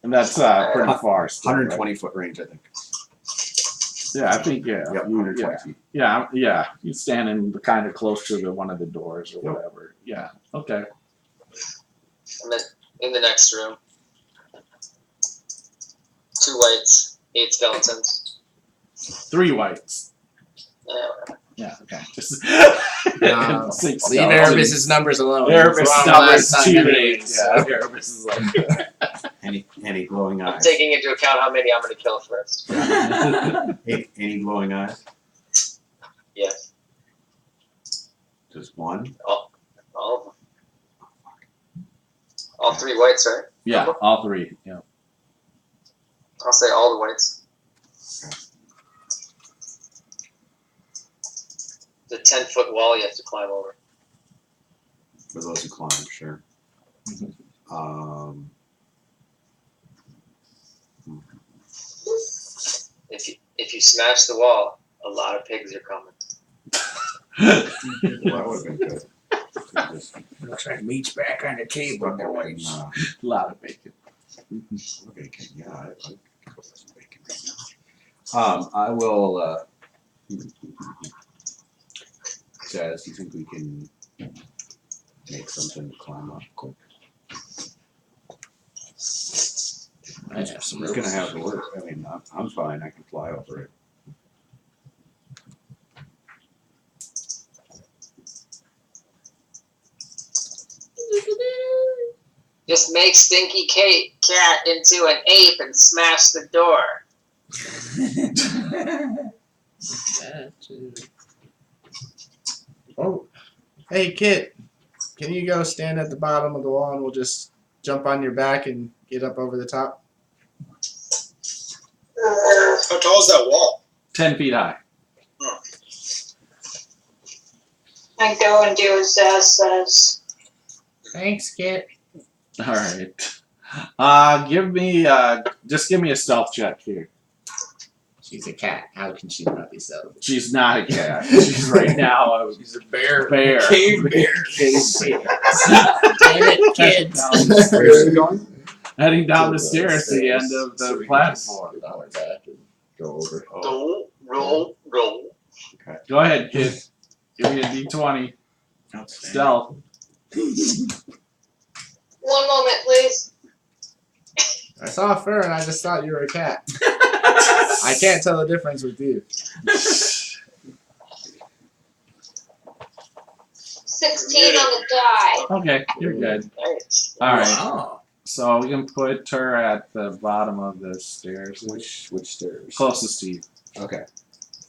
and that's pretty far. Still, 120 foot range, I think. Right? Yeah, I think Yep, 120 feet. Yeah. You standing kind of close to one of the doors or Yep. whatever. Yeah. Okay. I'm in the next room. 2 whites, 8 skeletons. 3 whites. Yeah, whatever. Yeah. Okay. Just No. 6 Leave skeletons. Erebus's numbers alone. Erebus It's wrong numbers last time too that late. it- Yeah. Erebus is like. Any glowing I'm eyes? taking into account how many I'm gonna kill first. Any glowing eyes? Yes, Just one? all of them. All 3 whites, right? Yeah, all 3. Yeah. I'll say all the whites. The 10-foot wall you have to climb over. For those who climb, sure. If you smash the wall, a lot of pigs are coming. Well, that would have been good. Just Looks like meat's back on the table, stuck it in, boys. A lot of bacon. bacon. Yeah, I could go for some bacon right now. I will. Jazz, do you think we can make something to climb up quick? I have some It's gonna have to work. I mean, I'm fine. I can fly over it. Just make Stinky Cat into an ape and smash the door. Oh, hey Kit, can you go stand at the bottom of the wall and we'll just jump on your back and get up over the top? How tall is that wall? 10 feet high. I go and do as Zaz says. Thanks, Kit. All right. Give me just give me a stealth check here. She's a cat. How can she not be selfish? She's not a cat. She's right now She's a bear. bear. Cave bear. Damn it, kids. Where's she going? Heading down the stairs to the end of So the we can just platform. get on her back and go over. Don't roll. Go ahead, kid. Give me a d20. Stealth. 1 moment, please. I saw fur and I just thought you were a cat. I can't tell the difference with you. 16 on the die. Okay, you're good. Nice. All right. Wow. So we can put her at the bottom of the stairs. Which stairs? Closest to you. Okay.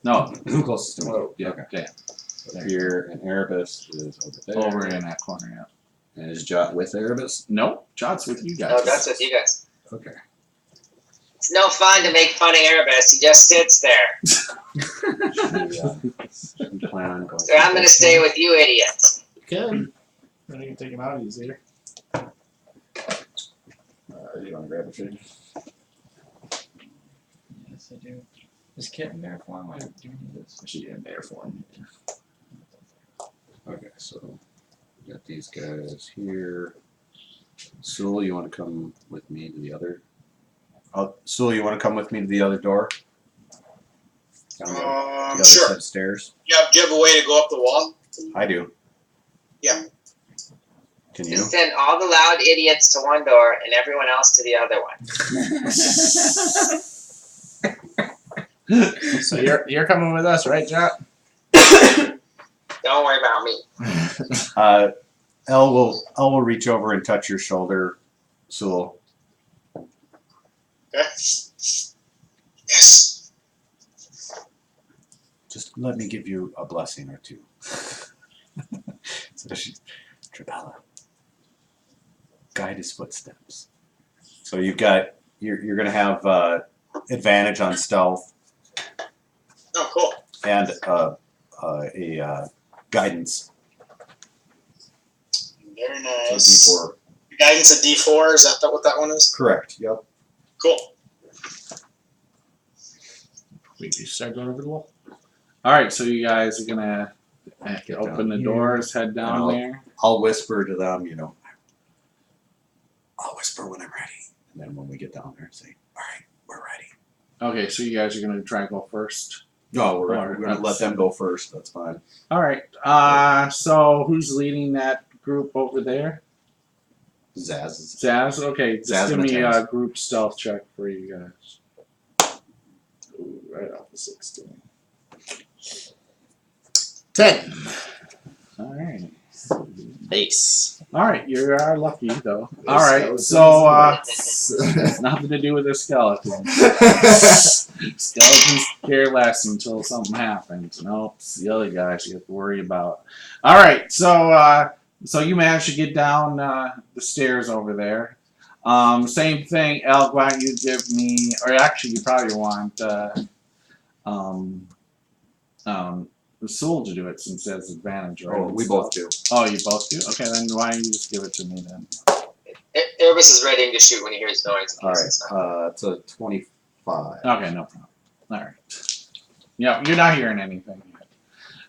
No. Closest to me. Yeah. Okay. Okay. So here, and Erebus is over there. Over in that corner. Yeah. And is Jot with Erebus? Nope. Jot's with you guys. No, that's with you guys. Okay. It's no fun to make fun of Erebus. He just sits there. We plan on going. So I'm gonna stay with you idiots. Good. Then you can take him out easier. You want to grab a shake? Yes, I do. Is Kit in bear form? Or do we need this? She in bear form. Okay, so we got these guys here. Sul, you want to come with me to the other? Sul, you want to come with me to the other door? Down the other Sure. set of stairs. Yeah, do you have a way to go up the wall? I do. Yeah. Can you? Just send all the loud idiots to one door and everyone else to the other one. So you're coming with us, right, Jot? Don't worry about me. Elle will reach over and touch your shoulder, Sul. Okay. Yes. Just let me give you a blessing or two. So she's Trabella. Guide his footsteps. So you're gonna have advantage on stealth Oh, cool. and a guidance. Very So nice. D4. Guidance of D4, is that what that one is? Correct. Yep. Cool. We can start going over the wall. All right, so you guys are gonna Get open down the here. doors, head down And I'll- there. I'll whisper to them. I'll whisper when I'm ready, and then when we get down there, say, "All right, we're ready." Okay, so you guys are gonna try and go first. No, we're Alright, gonna let them go first. That's fine. All right. So who's leading that group over there? Zaz is Zaz. Okay, just Zaz give me a Mataz. group stealth check for you guys. Ooh, right off the 16. 10. All right. Base. All right, you are lucky though. There's All right, skeletons. so it's nothing to do with the skeletons. Skeletons care less until something happens. Nope, it's the other guys you have to worry about. All right, so you managed to get down the stairs over there. Same thing, Elle. Why don't you give me, or actually, you probably want Sul to do it since it has advantage, right? Oh, we both do. Oh, you both do? Okay, then why don't you just give it to me then? Erebus is ready to shoot when he hears noise. All right. It's a 25. Okay, no problem. All right. Yeah, you're not hearing anything yet.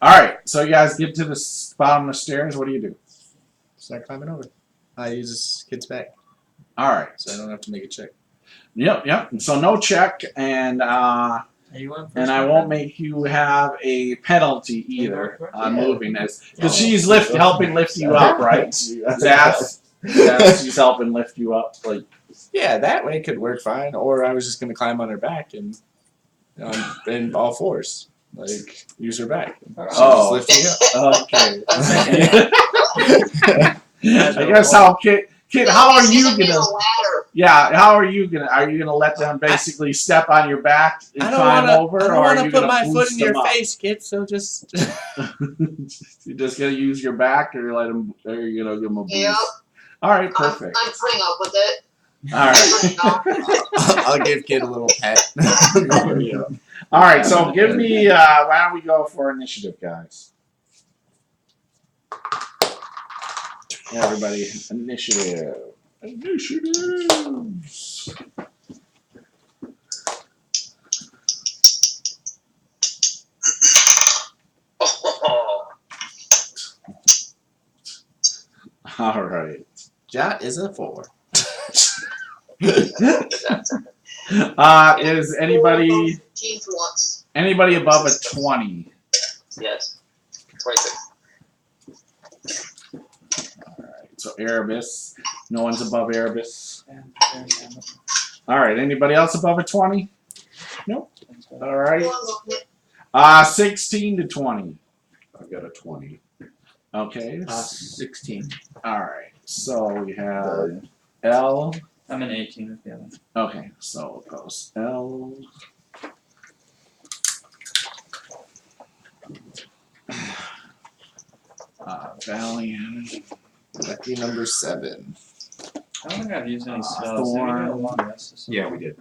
All right, so you guys get to the bottom of the stairs. What do you do? Start climbing over. I use this kid's back, All right. so I don't have to make a check. Yep. So no check, and Are you on first? I won't make you have a penalty either on Yeah. moving this because she's helping lift you up, right? Zaz, she's helping lift you up, like. Yeah, that way could work fine. Or I was just gonna climb on her back and in all fours, like use her back. Oh. Just lift me up. Okay. I guess how Kit, how are you gonna? ladder. Yeah, how are you gonna? Are you gonna let them basically step on your back and I don't climb wanna, over, I don't or are wanna you put gonna my foot boost in your them up? face, kid. So just. You're just gonna use your back, or let them, or you're gonna give them a boost. Yep. All right, perfect. I'm putting up with it. All right. I'll give kid a little pet. All right. So give me. Why don't we go for initiative, guys? Everybody, initiative. Initiatives. All right. That is a 4. Is anybody 15 for once. above a 20? Yes. 26. So Erebus. No one's above Erebus. All right. Anybody else above a 20? Nope. All right. 16 to 20. I've got a 20. Okay. 16. All right. So we have Elle. I'm an 18 with the other. Okay. So it goes Elle. Valiant. Lucky number 7. I don't think I've used any spells. Thorn. Did we do a long rest or something? Yeah, we did.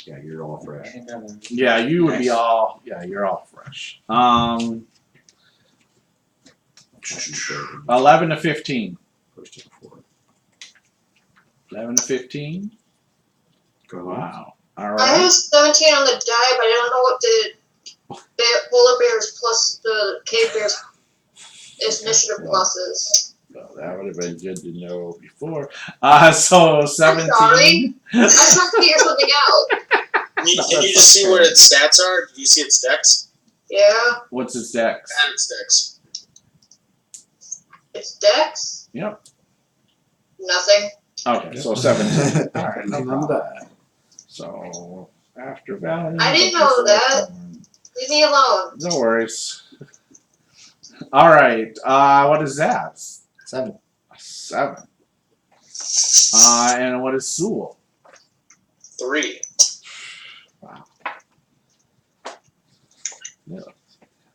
Yeah, you're all I fresh. think I learned. Yeah, you would be Nice. all. Yeah, you're all fresh. 11 to 15. First and fourth. 11 to 15. Go on. Wow. All I right. have 17 on the die, but I don't know what the polar bears plus the cave bears initiative plus is. Well, that would have been good to know before. So 17. sorry. I'm trying to figure something out. Can you just see where its stats are? Do you see its dex? Yeah, What's his dex? And its dex. it's Dex. Yep. Nothing. Okay, so 17. All right, no Remember problem. So after Valiant. I didn't know that. Leave me alone. No worries. All right. What is that? 7. 7. And what is Sewell? 3. Wow. Yeah.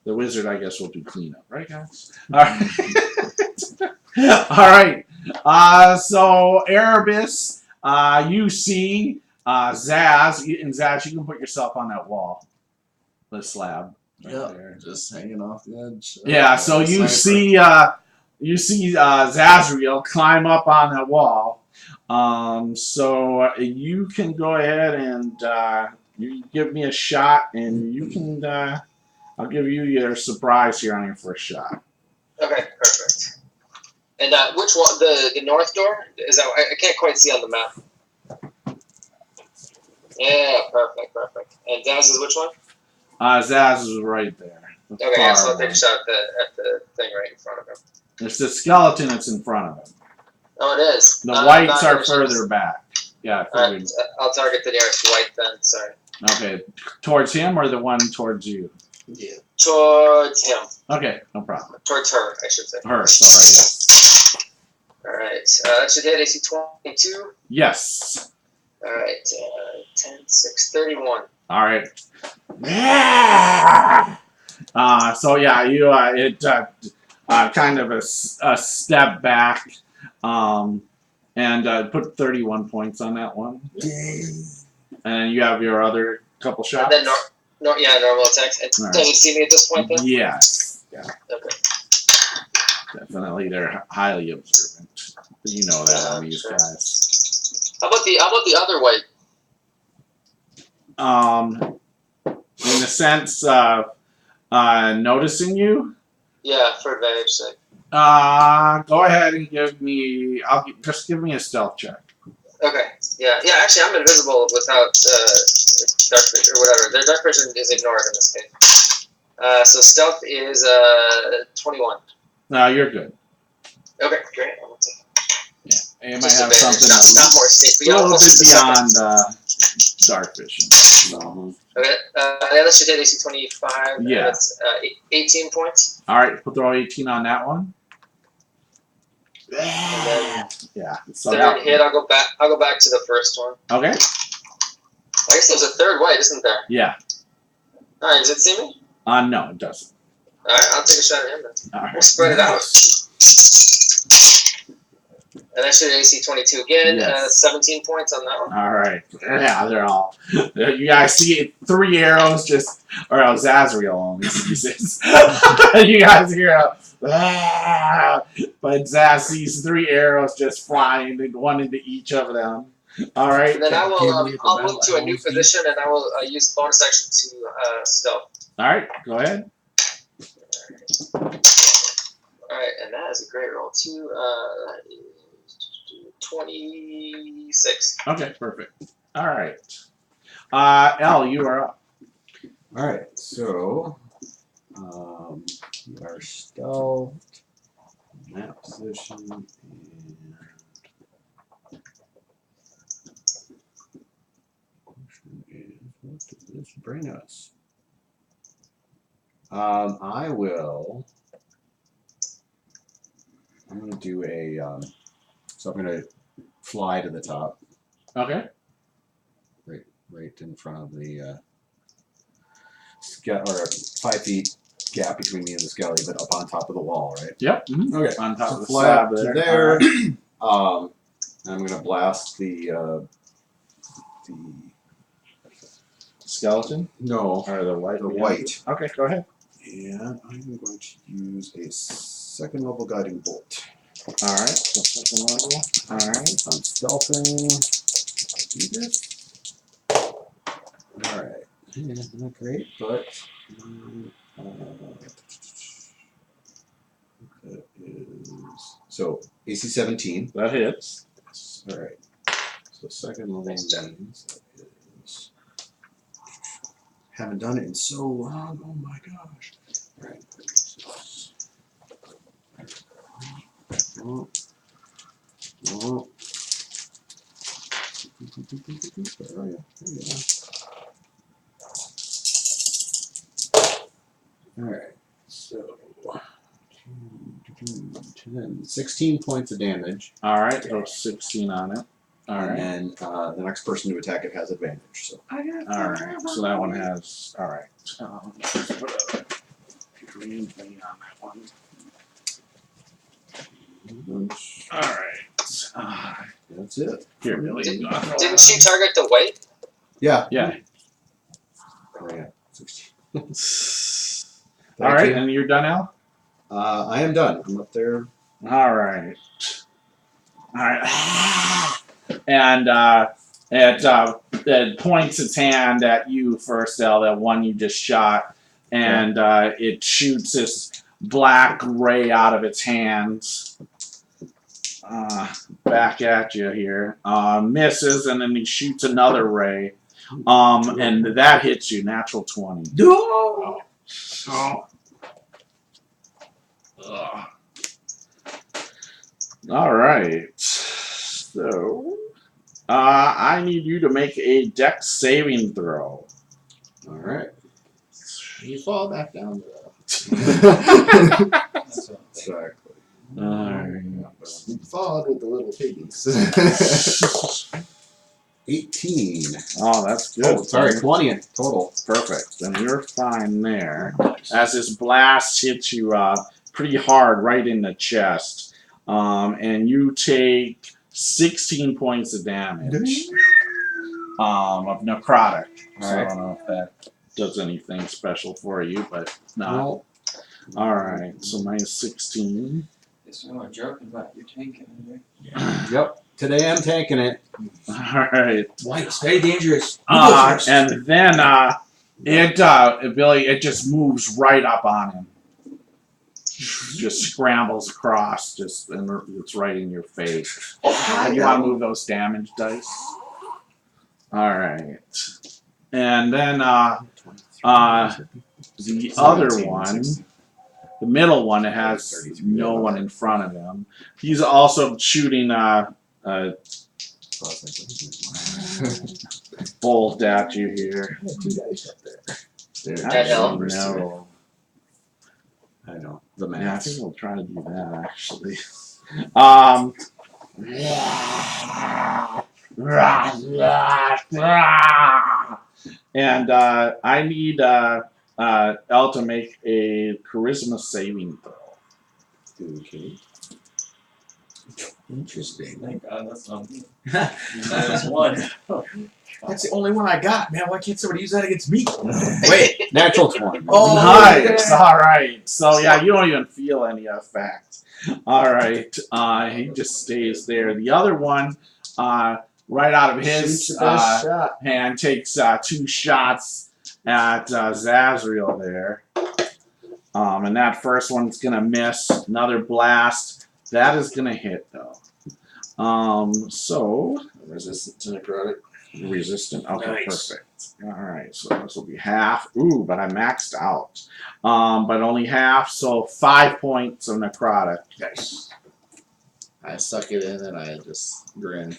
The wizard, I guess, will do cleanup, right, guys? All right. All right. So Erebus, you see Zaz, and Zaz, you can put yourself on that wall, the slab. Right Yep. there. Just hanging off the edge. Yeah. So you Sniper. see Zazriel climb up on that wall. So you can go ahead and you give me a shot, and you can. I'll give you your surprise here on your first shot. Okay, perfect. And which one? The north door? Is that? I can't quite see on the map. Yeah, perfect. And Daz is which one? Zaz is right there. Okay, yeah, so I'll Far take a shot at the thing right in front of him. It's the skeleton that's in front of him. Oh, it is. The Not whites are finished. further back. Yeah. Alright, I'll target the nearest white then. Sorry. Okay. Towards him or the one towards you? Yeah. Towards him. Okay, no problem. Towards her, I should say. Her, sorry. Alright, that should hit AC 22. Yes. Alright, 10, 6, 31. All right. So yeah, you kind of a step back, and put 31 points on that one. And you have your other couple shots. And then normal attacks. And All right. does he see me at this point then? Yes. Yeah. Okay. Definitely, they're highly observant. You know that on these Sure. guys. How about the other white? In the sense of noticing you. Yeah, for advantage sake. Go ahead and give me. Just give me a stealth check. Okay. Yeah. Actually, I'm invisible without dark vision or whatever. The dark vision is ignored in this case. So stealth is 21. No, you're good. Okay, great. I'm gonna take Yeah, you might just have advantage, something not more sneak. a But yeah, little plus bit just a second. beyond dark vision. So, Okay. Yeah, that should hit AC 25. Yeah. That's 18 points. all right, we'll throw 18 on that one. And then Yeah. So third that, hit, I'll go back to the first one. okay. I guess there's a third white, isn't there? Yeah. Alright, does it see me? No, it doesn't. Alright, I'll take a shot at him then. All We'll right. spread it out. And that should AC 22 again. Yes. 17 points on that one. All right. Yeah, they're all. You guys see 3 arrows just, or Zazriel only sees it. You guys hear but Zaz sees 3 arrows just flying, one into each of them. All right. And then I will Can't believe the I'll battle move to a new owls need- position and I will use bonus action to stealth. All right. Go ahead. Alright, and that is a great roll too. That is 26. Okay, perfect. All right. Elle, you are up. All right, so you are stealth in that position, and question is, what does this bring us? I'm going to do a. So I'm going to fly to the top, Okay. right in front of the or 5 feet gap between me and the skelly, but up on top of the wall, right? Yep. Mm-hmm. Okay. On top So of the fly slab up to there. there. All right. I'm going to blast the Skeleton no, or the white? the white. Okay, go ahead. And I'm going to use a second level guiding bolt. All right. So second level. All right. I'm stealthing. Do this. All right. Yeah, not great, but that is so AC 17. That hits. All right. So second level Nice job. means that is. Haven't done it in so long. Oh my gosh. All right. Oh. Oh. Where are you? There you are. All right. So 10, 16 points of damage. All right. So 16 on it. All right. And then the next person to attack it has advantage. So. All right. So that one has. All right. Let's put a green thing on that one. All right. That's it. Here, Billy. You go. Didn't she target the white? Yeah. Yeah. Oh, yeah. 16. All right. you. And you're done, Elle? I am done. I'm up there. All right. All right. And it points its hand at you first, Elle, that one you just shot, and it shoots this black ray out of its hands back at you here. Misses, and then he shoots another ray, and that hits you. Natural 20. No! Oh. Ugh. All right. So, I need you to make a dex saving throw. All right. You fall back down to That's what I'm thinking. Exactly. You followed with the little piggies. 18. Oh, that's good. Oh, sorry, 20 in total. Perfect. Then you're fine there. As this blast hits you pretty hard right in the chest. And you take 16 points of damage of necrotic. So I don't know if that does anything special for you, but not. No. All right, so minus 16. This one we're joking about. You're tanking it. Yep. Today I'm taking it. All right. White, stay dangerous. And then Billy, it just moves right up on him. Just scrambles across, and it's right in your face. You want to move those damage dice? All right. And then the other one, the middle one, it has no one in front of him. He's also shooting bolt at you here. Two dice up there. Elle. No. I know. The Yeah, I math. think we'll try to do that actually. And I need Elle to make a charisma saving throw. Okay. Interesting. Thank God that's not me. -1. That's the only one I got, man. Why can't somebody use that against me? Wait, natural 20. Oh, Nice. yeah. All right. So yeah, you don't even feel any effect. All right. He just stays there. The other one, right out of his Shoots the best shot. hand, takes 2 shots at Zazriel there. And that first one's gonna miss. Another blast. That is gonna hit though. So Resistant to necrotic. resistant. Okay, Nice. perfect. All right, so this will be half. Ooh, but I maxed out. But only half, so 5 points of necrotic. Nice. I suck it in and I just grin.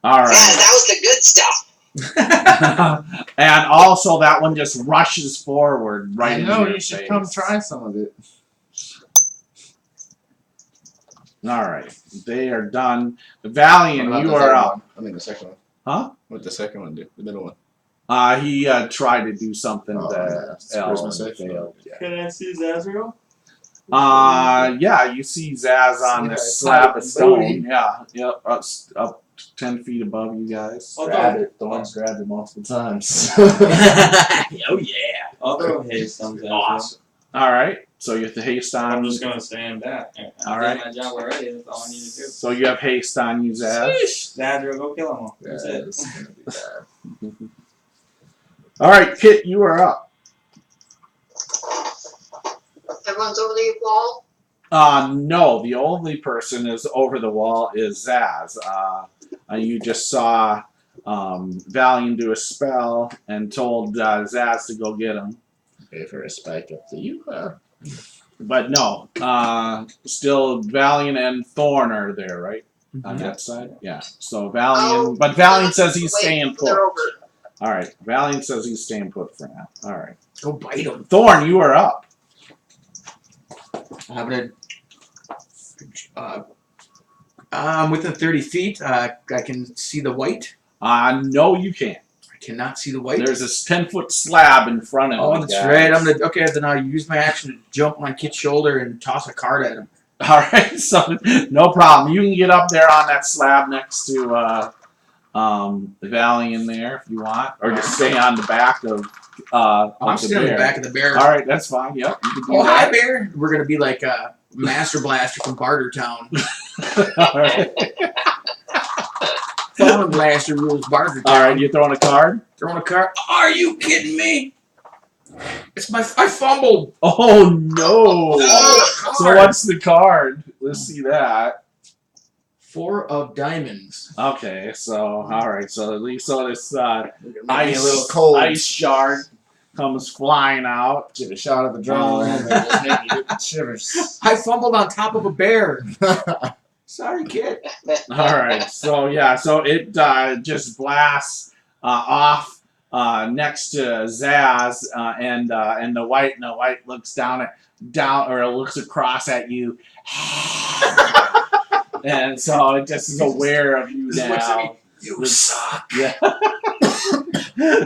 All right. Yeah, that was the good stuff. And also that one just rushes forward right I into know, your you should face. come try some of it. All right, they are done. Valiant, What about you the are third up. one? I mean the second one. Huh? What'd the second one do? The middle one. He tried to do something Oh, to yeah. It's Elle Christmas and Eve. failed. Can I see Zazrael? Yeah, you see Zaz on Yeah, this it's slab hiding of stone. booty. Yeah, yep, up 10 feet above you guys. Grab it. Thorn's grabbed it multiple times. Oh yeah. I'll throw haste on Zazrael. Awesome. All right, so you have to haste on. I'm just gonna stand back. All I right. did my job already. That's all I need to do. So you have haste on you, Zaz. Zazrael, go kill them all. Yeah, That's it. it's gonna be bad. All right, Kit, you are up. Everyone's over the wall. No, the only person is over the wall is Zaz. You just saw Valiant do a spell and told Zaz to go get him. Pay for a spike up to you. But no, still Valiant and Thorn are there, right? On that side? Yeah. So Valiant, but Valiant says he's Wait, staying put. they're over. All right. Valiant says he's staying put for now. All right. Go bite him. Thorn, you are up. I'm gonna. Within 30 feet, I can see the white. No, you can't. I cannot see the white. There's this 10-foot slab in front of Oh, you that's guys. right. I'm gonna. Okay, then I'll use my action to jump on Kit's shoulder and toss a card at him. All right, so no problem. You can get up there on that slab next to Valiant there if you want, or just stay on the back of I'm the sitting on the bear. back of the bear. All right, that's fine. Yep, you can do Oh, hi, that. bear. We're gonna be like Master Blaster from Bartertown. All right. Fallen Blaster rules Bartertown. All right, you throwing a card? Throwing a card. Are you kidding me? It's I fumbled. Oh no! Oh, So what's the card? Let's see that. 4 of diamonds. Okay, so all right, so at least so this Make me ice a little cold. ice shard comes flying out. Get a shot of adrenaline and just make me get the shivers. I fumbled on top of a bear. Sorry, kid. All right, so yeah, so it just blasts off next to Zaz and the white looks down or looks across at you, and so it just is aware of you Just looks at now. me. You suck. Yeah.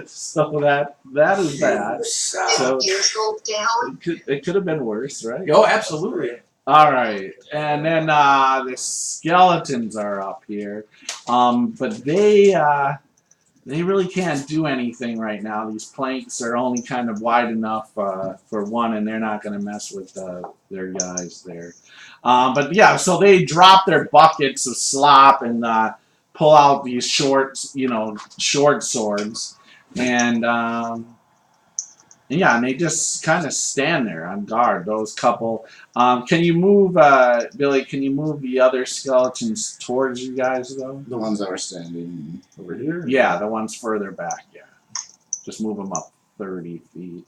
So that is bad. You suck. So Ears go down. it could have been worse, right? Oh, absolutely. All right, and then the skeletons are up here, but they really can't do anything right now. These planks are only kind of wide enough for one, and they're not going to mess with their guys there. But yeah, so they drop their buckets of slop and pull out these short swords, and yeah, and they just kind of stand there on guard. Those couple. Can you move, Billy? Can you move the other skeletons towards you guys though? The ones that were standing over here? Yeah, the ones further back. Yeah, just move them up 30 feet.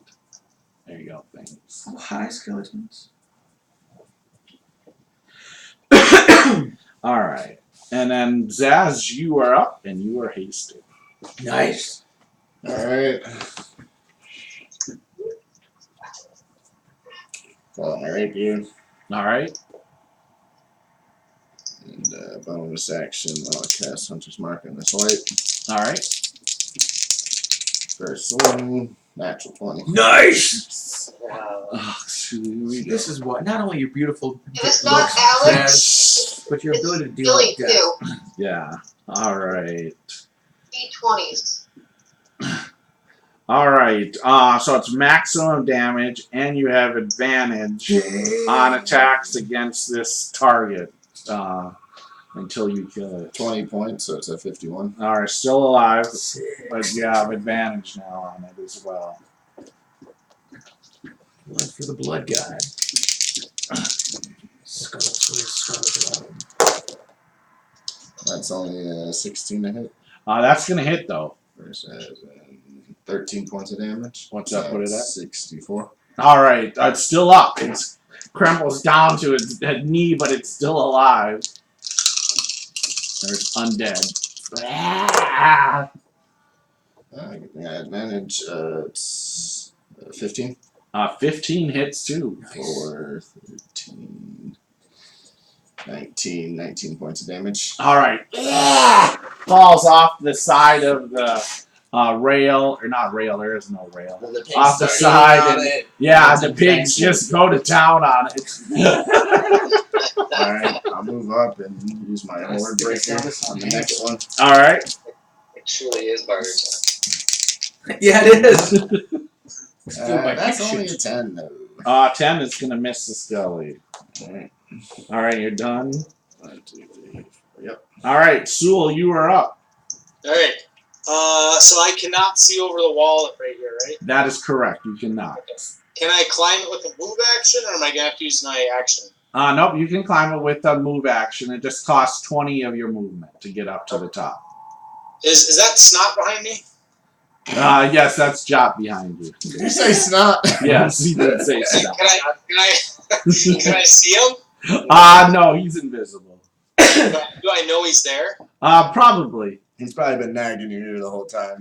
There you go. Thanks. Oh, hi, skeletons. All right, and then Zaz, you are up and you are hasted. Nice. Alright. Pull out my rapier. All right. And bonus action, I'll cast Hunter's Mark on this white. All right. First swing, natural 20. Nice. Wow. Oh, here we go. This is what not only your beautiful If it's not looks, Alex, Zaz, but your ability to deal Billy with death. too. Yeah. All right. D20s. All right. So it's maximum damage, and you have advantage on attacks against this target until you kill it. 20 points, so it's a 51. All right, still alive, but you have advantage now on it as well. Blood for the blood god. Skull for the skull. That's only 16 to hit. That's gonna hit though. Versus 13 points of damage. What's that put it at? 64. All right, it's still up. It's crumbles down to its knee, but it's still alive. There's undead. Ah! Good thing I advantage. It's 15. 15 hits too. 4, 13, 19 points of damage. All right. Falls off the side of the rail, or not rail. There is no rail. The pigs Off the start side, eating on and it. yeah, the pigs just go to town on it. Alright, I'll move up and use my horde breaker on the next one. All right. It truly is barter time. Yeah, it is. That's only a 10 though. 10 is gonna miss the skelly. Alright. All right, you're done. 1, 2, 3, 4. Yep. All right, Sewell, you are up. Alright. So I cannot see over the wall right here, right? That is correct. You cannot. Can I climb it with a move action, or am I gonna have to use my action? Nope, you can climb it with a move action. It just costs 20 of your movement to get up to the top. Is that snot behind me? Yes, that's Jot behind you. Did you say snot? Yes, he did say Can so. can I see him? No, he's invisible. Do I know he's there? Probably. He's probably been nagging you here the whole time.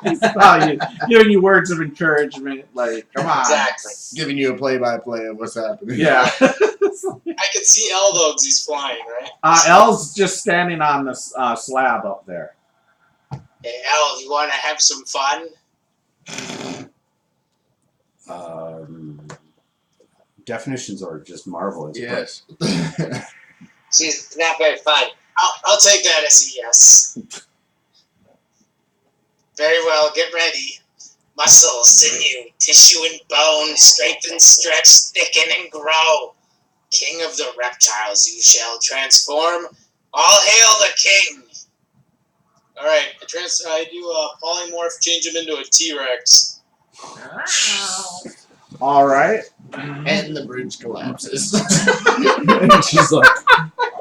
He's probably giving you words of encouragement, like, come on. Exactly. Giving you a play-by-play of what's happening. Yeah. I can see Elle though, 'cause he's flying, right? Elle's just standing on the slab up there. Hey, Elle, you want to have some fun? Definitions are just marvelous. Yes. She's not very fun. I'll take that as a yes. Very well, get ready. Muscle, sinew, tissue and bone, strengthen, stretch, thicken, and grow. King of the reptiles, you shall transform. All hail the king! Alright, I do a polymorph, change him into a T-Rex. All right. And the bridge collapses. She's like,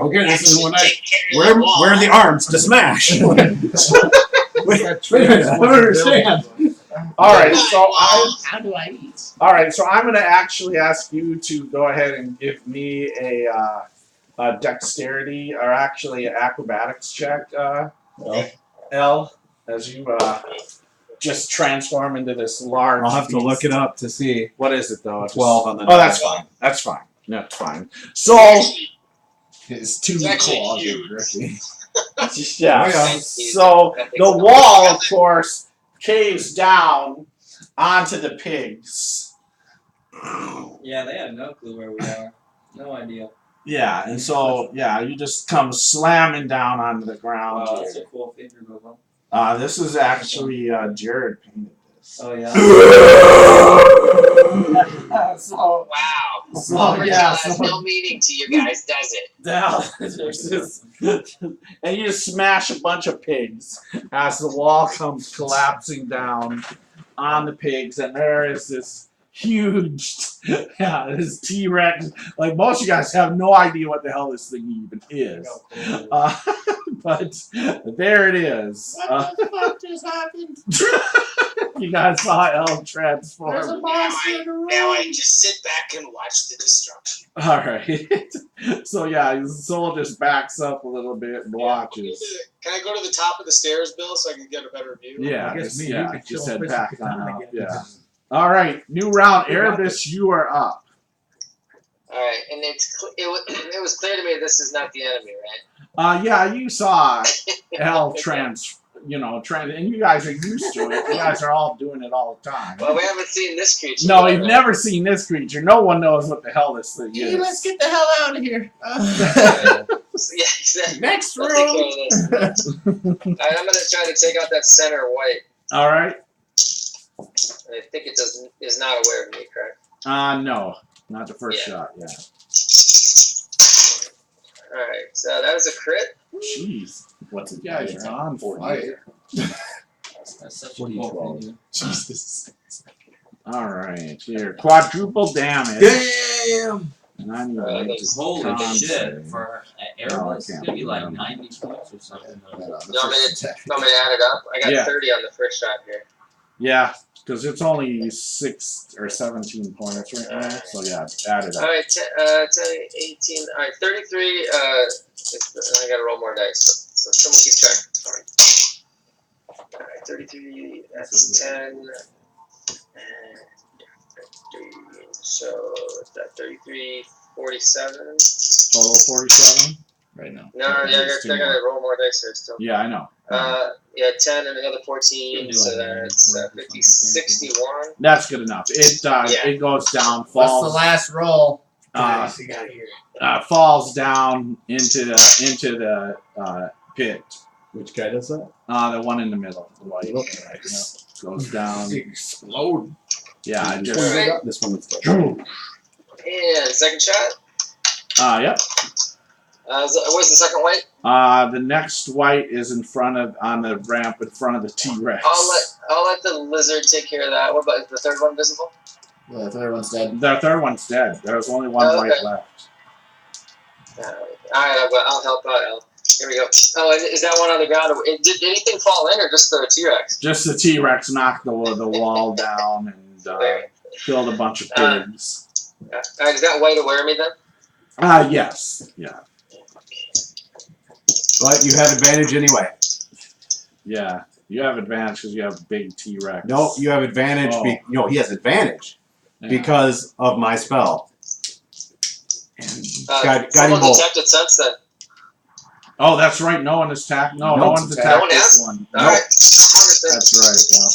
okay, this is when I. Take care of the wall. Where are the arms to smash? Wait a minute, I don't understand. All right. So How do I eat? All right. So I'm going to actually ask you to go ahead and give me a dexterity, or actually an acrobatics check, Elle, as you just transform into this large. I'll have to beast. look it up to see. What is it though? 12 on the. Oh, that's fine. That's fine. No, it's fine. So His 2 It's actually claws huge. are gripping. yeah. Oh, yeah. So the wall, of course, caves down onto the pigs. Yeah, they have no clue where we are. No idea. Yeah, and so you just come slamming down onto the ground. Wow, that's a cool figure, Bilbo. This is actually Jared painted this. Oh yeah. So Wow. yeah, Has no meaning to you guys, does it? now there's this, and you just smash a bunch of pigs as the wall comes collapsing down on the pigs, and there is this huge, this T-Rex. Like, most of you guys have no idea what the hell this thing even is, but there it is. What the fuck just happened? You guys saw Elle There's a transform. monster in the room. Now I just sit back and watch the destruction. All right. So his soul just backs up a little bit and watches. Can I go to the top of the stairs, Bill, so I can get a better view? Yeah, I guess just, me, you could just chill head and back push the on katana up. again. Yeah. All right, new round. Erebus, you are up. Alright, and it was clear to me this is not the enemy, right? Yeah, you saw Elle and you guys are used to it. You guys are all doing it all the time. Well, we haven't seen this creature. No, yet, you've right? never seen this creature. No one knows what the hell this thing Hey, let's is. get the hell out of here. Yeah, exactly. Next Let's take room. care of this. Alright, I'm gonna try to take out that center white. All right. I think it is not aware of me, correct? No, not the first Yeah. shot. Yeah. Alright, so that was a crit. Jeez, what's it Yeah, guys it's are on for? fire. That's such a cool figure. Jesus. All right, here, quadruple damage. Damn! And I need Alright, to make thanks. Holy con shit! save. For No, I Erebus, it's can't gonna be like remember. 90 points or something. You want me to add it up? I got Yeah. 30 on the first shot here. Yeah, because it's only 6 or 17 points right now. So yeah, add it up. Alright, 10, 18, alright, 33, I gotta roll more dice, so someone keep track. Sorry. Alright, 33, that's 10, and 30, so that 33, 47. Total 47 right now. No, yeah, I There's two gotta more. roll more dice here still. Yeah, I know. Yeah, 10 and another 14, Do so like that's 50, 61. That's good enough. It Yeah. it goes down, What's the falls last roll? Guys, you gotta hear it. falls down into the pit. Which guy does that? The one in the middle, the white. Yeah, goes down. Explode. Yeah, I This just. one goes up, this one that's good. And second shot. Yep. Where's the second white? The next white is in front of on the ramp in front of the T-Rex. I'll let the lizard take care of that. What about the third one visible? Yeah, the third one's dead. The third one's dead. There's only one Oh, white okay. left. Alright, I'll help out, Elle. Here we go. Oh, and is that one on the ground? Did anything fall in or just the T-Rex? Just the T-Rex knocked the wall down and Okay. killed a bunch of pigs. Alright, is that white aware of me then? Yes. Yeah. But you have advantage anyway. Yeah. You have advantage because you have a big T-Rex. No, you have advantage. Oh. No, he has advantage Yeah. because of my spell. Guiding Someone bolt. detected sense then. Oh, that's right. No one is attacked. No No one's one's attacked No one this has? one. Alright. That's right. Yeah.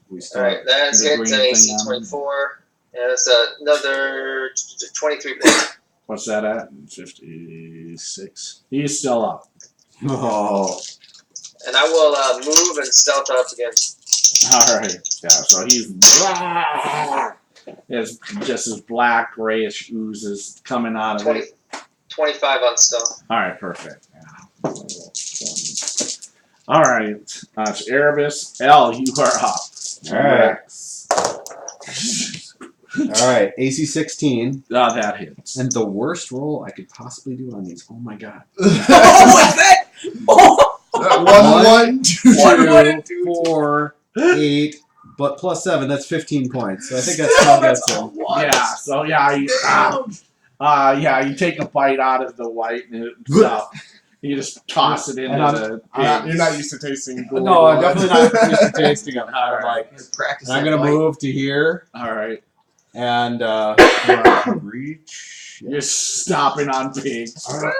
We start. Alright, that's The hit green AC thing on it. 24. And it's another 23 points. What's that at? 56. He's still up. Oh. And I will move and stealth up again. All right. Yeah. So he's. It's just his black grayish oozes coming out of it. 25 on stealth. All right. Perfect. Yeah. All right. It's Erebus. Elle, you are up. All right. T-Rex. All right. AC 16. That hits. And the worst roll I could possibly do on these. Oh my god. Oh, what's that? Oh! 1, 2, 2, 4, 8, but plus 7. That's 15 points. So I think that still gets him. Yeah. So yeah, you take a bite out of the white and stuff. You just toss it into And the pigs. You're not used to tasting gold. No, I'm definitely not used to tasting them. All I'm right. like, Practice and I'm that gonna white. move to here All right. and reach. You're stopping on pigs. Trying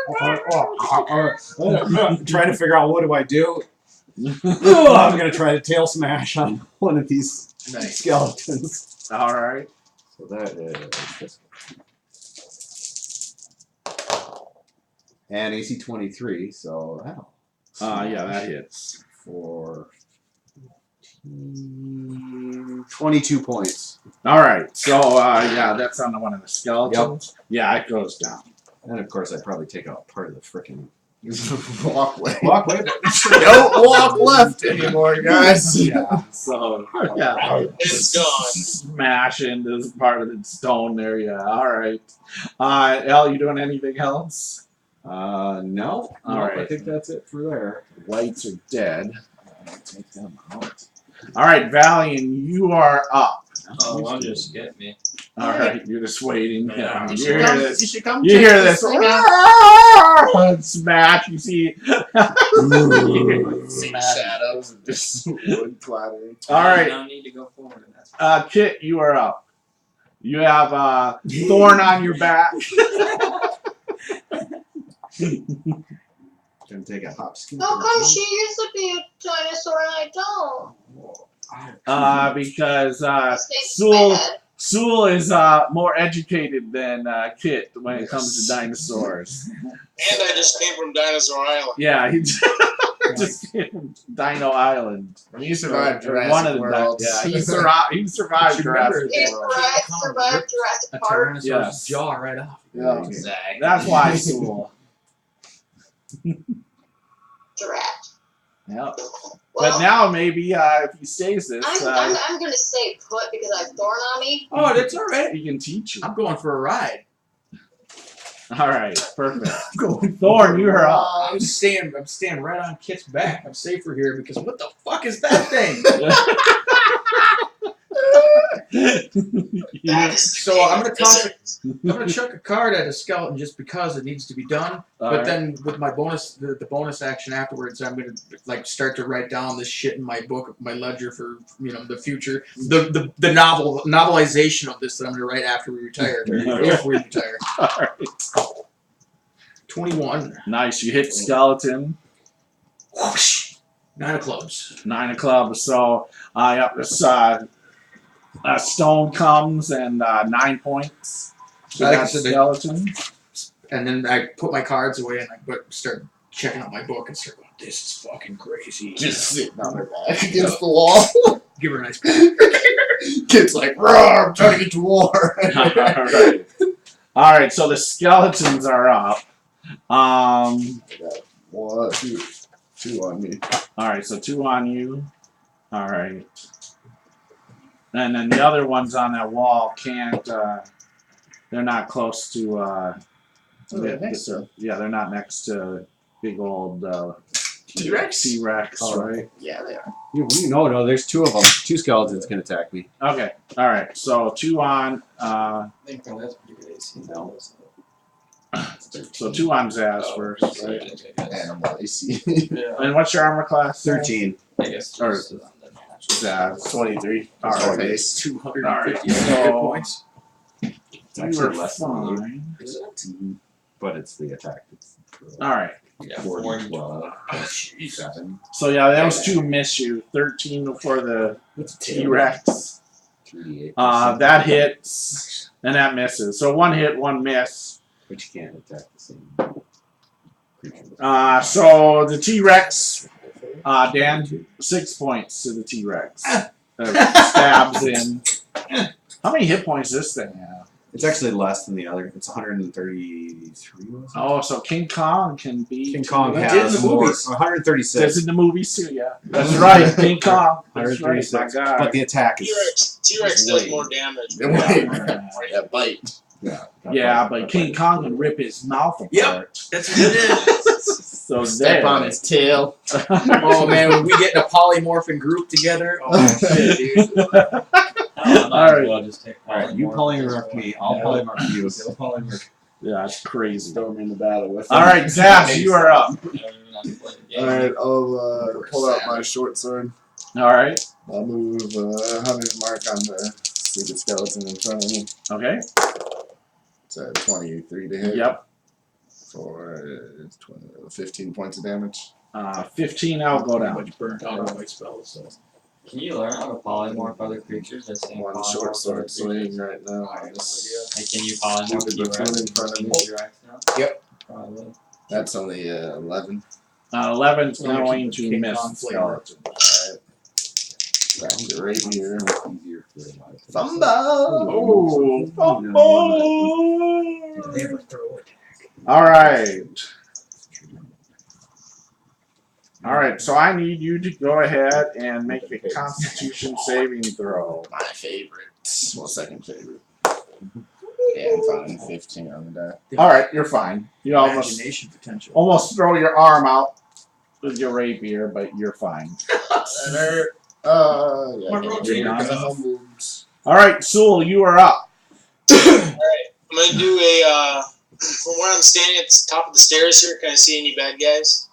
to figure out what do I do. I'm gonna try to tail smash on one of these skeletons. All right. So that is. And AC 23, so that'll. Yeah, that hits. For 22 points. All right. So yeah, that's on one of the skeletons. Yeah, it goes down. And of course, I'd probably take out part of the frickin' Walkway. walkway. Don't walk left anymore, guys. Yeah. So yeah, It's gone. smash into this part of the stone there. Yeah. All right. Elle, you doing anything else? No. All Nope, right. I think that's it for there. Whites are dead. Take them out. All right, Valiant, you are up. Oh, one just get me. All right, you're just waiting. Yeah. You You should hear come. this? You should come. You check hear this? thing out. Smash! You see? See shadows and just wood clattering. All right, No need to go forward. And that's Kit, you are up. You have Thorn on your back. Gonna take a hop scoop. How come she used to be a dinosaur and I don't? Because Mistakes Sewell bad. Sewell is more educated than Kit when it comes to dinosaurs. And I just came from Dinosaur Island. Yeah, he just Dino Island. He survived Or Jurassic one of the World. Yeah, he survived Remember Jurassic He World. survived Jurassic A Park. Tyrannosaurus Yes. jaw right off. Yeah. exactly. That's why Sewell. Giraffe. Yep. What But now maybe if he stays this, I'm gonna stay put because I have Thorn on me. Oh, that's all right. he can teach you. I'm going for a ride. All right, perfect. I'm going Thorn, you are up. I'm staying right on Kit's back. I'm safer here because what the fuck is that thing? So I'm gonna chuck a card at a skeleton just because it needs to be done. But then with my bonus, the bonus action afterwards, I'm gonna like start to write down this shit in my book, my ledger for the future, the novelization of this that I'm gonna write after we retire. If we retire. All right. 21. Nice. You hit skeleton. Whoosh. 9 of clubs. 9 of clubs. So this stone comes and 9 points. So Like I that's said, skeleton. And then I put my cards away and I start checking out my book and start going, this is fucking crazy. Just sitting on her back against the wall. Give her a nice pat. Kid's like, "Roar, I'm trying to get to war." All right. So the skeletons are up. I got 1, 2 on me. All right. So 2 on you. All right. And then the other ones on that wall can't. They're not close to. They're next to him. Yeah, they're not next to big old T-Rex? T-Rex, Oh, right? Yeah, they are. No, there's 2 of them. 2 skeletons can attack me. Okay. All right. So 2 on. So 2 on Zaz first, right? Animal AC. And what's your armor class? 13. I guess. Or- just on the natural. Zaz. 23. All right. Face. 250 All right. hit points. It's You actually were less than fine. but it's the attack. All right. Yeah, 40, 12. 7. So yeah, those 2 miss you. 13 for the T-Rex. 3d8. That hits and that misses. So 1 hit, 1 miss. But you can't attack the same creature. So the T-Rex, Dan, 6 points to the T-Rex. Stabs in. How many hit points does this thing have? It's actually less than the other. It's 133. Was it? Oh, so King Kong can be. King Kong It did in has the more. movies. 136. That's in the movies too, yeah. That's right, King Kong. That's right, my 136. God. But the attack is. T-Rex does more damage. Yeah, bite. Yeah, but King Kong can rip his mouth apart. Yep. That's what it is. So Step there. on his tail. Oh man, when we get in a polymorphing group together, oh shit, dude. I might as well just take Alright, you polymorph me. I'll polymorph you. Yeah, it's crazy. Throw him in the battle with. All right, Zaps, you are up. All right, I'll pull out my short sword. All right. I'll move 100 mark on the stupid skeleton in front of me. Okay. It's a 23 to hit. Yep. For 15 points of damage. 15, I'll go down. Much burnt out on my spells. So. Can you learn how to polymorph other creatures? That same One polymorph short sword other swing creatures? right now. This Like, can you polymorph stupid T-Rex buffoon in front of me. T-Rex now? Yep. Probably. That's only 11. 11's going to King miss Kong skeleton. Alright. Back to right here. Easier for them. Fumble! Oh, fumble! Never throw it. All right. All right, so I need you to go ahead and make a Constitution saving throw. My favorite. Well, second favorite. Yeah, I'm fine. 15 on the die. All right, you're fine. You Imagination potential. almost throw your arm out with your rapier, but you're fine. That hurt. Yeah. My rotator Because I cuff. humbled. All right, Sewell, you are up. I'm gonna do a. From where I'm standing at the top of the stairs here, can I see any bad guys?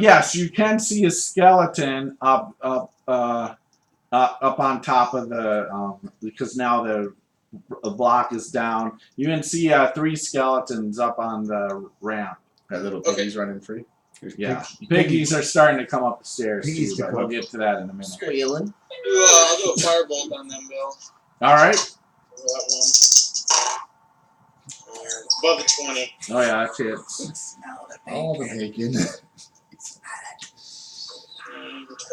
Yes, you can see a skeleton up on top of the because now the block is down. You can see 3 skeletons up on the ramp. That little piggy's running free. Yeah, piggies are starting to come up the stairs Piggies too, but can we'll come. get to that in a minute. Squealing. I'll do a firebolt on them, Bill. All right. That one. Above a 20. Oh yeah, that hits. All the bacon.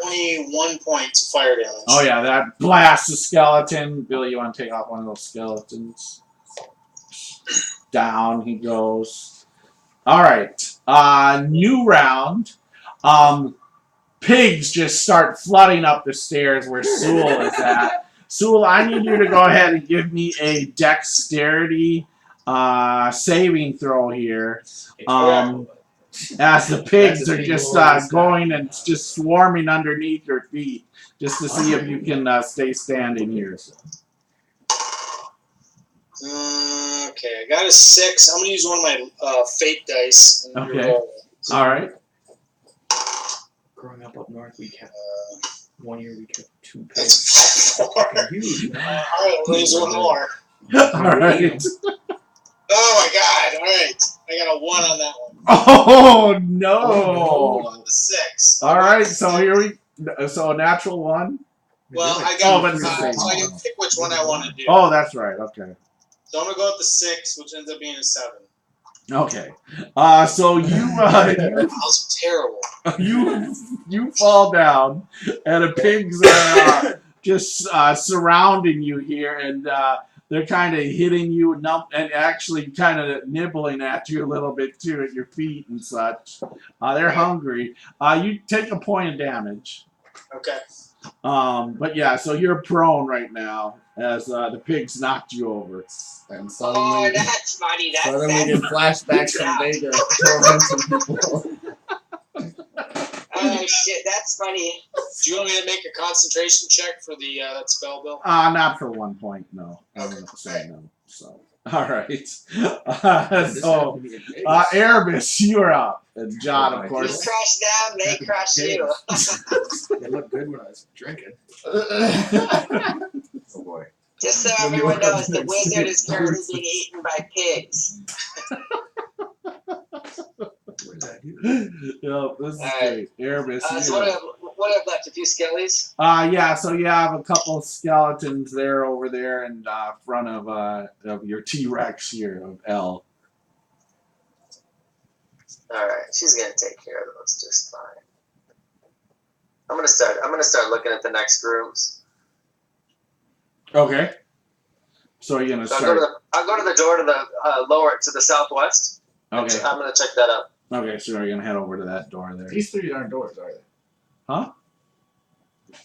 21 points of fire damage. Oh yeah, that blasts the skeleton. Billy, you want to take off one of those skeletons? Down he goes. All right. New round. Pigs just start flooding up the stairs where Sewell is at. Sewell, I need you to go ahead and give me a dexterity saving throw here. As the pigs are just going and just swarming underneath your feet, just to see if you can stay standing here. Okay, I got a 6. I'm gonna use one of my fate dice. And Okay. roll. All right. Growing up north, we kept 1 year we kept 2 pigs. That's 4. Huge, man. Alright, I'm gonna use one more. All right. Oh my god! Alright, I got a 1 on that one. Oh no! On the 6. All right, so here so a natural 1. Well, I Oh, got but it's the so same. I can pick which one I want to do. Oh, that's right. Okay. So I'm gonna go with the 6, which ends up being a 7. Okay. So you That's terrible. you fall down, and the pigs are just surrounding you here, and they're kind of hitting you and actually kind of nibbling at you a little bit too at your feet and such. They're hungry. You take a point of damage. Okay. But yeah, so you're prone right now as the pigs knocked you over. And Oh, suddenly, that's funny. suddenly we get flashbacks from Vega tormenting people. Oh shit, that's funny. Do you want me to make a concentration check for the that spell, Bill? Not for 1 point, no. I wouldn't say no. So, all right. So, Erebus, you're up. And John, of You course. crush them, they crush you. They looked good when I was drinking. Oh boy. Just so everyone knows, the wizard is currently being eaten by pigs. What did I do? Yep, this is Alright. great. Erebus, So you're what up. do I have left? A few skellies? Yeah, so you have a couple skeletons there over there in front of your TRex here of Elle. Alright, she's gonna take care of those just fine. I'm gonna start looking at the next rooms. Okay. So you're gonna So start. I'll go to the door to the lower to the southwest. Okay. I'm gonna check that out. Okay, so you're gonna head over to that door there. These 3 aren't doors, are they? Huh?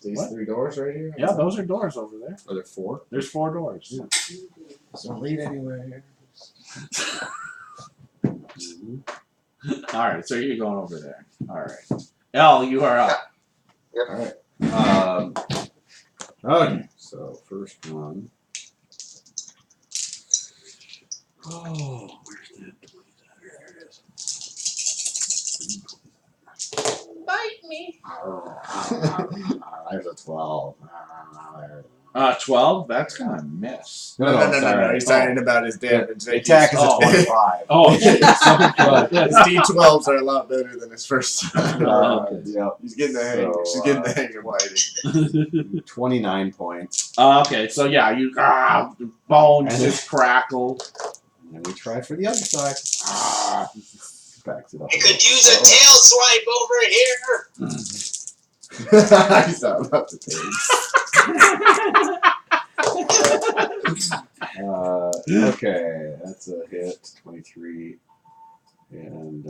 These What? 3 doors right here? Yeah, those are doors over there. Are there 4? There's 4 doors. Don't lead anywhere. All right, so you're going over there. All right. Elle, you are up. Alright. Okay, so first one. Oh, where's that? There it is. Bite me. There's a 12. 12? That's gonna miss. No. He's Sorry. talking about his damage. The attack is Oh. a 25. Oh, shit. His D12s are a lot better than his first. Yeah. He's getting the hang. So, She's getting the hang of biting. 29 points. Okay, so yeah, you the bones And just crackle. And then we try for the other side. Backs it up. I could use a tail swipe over here. He's not about to take. Okay, that's a hit. 23. And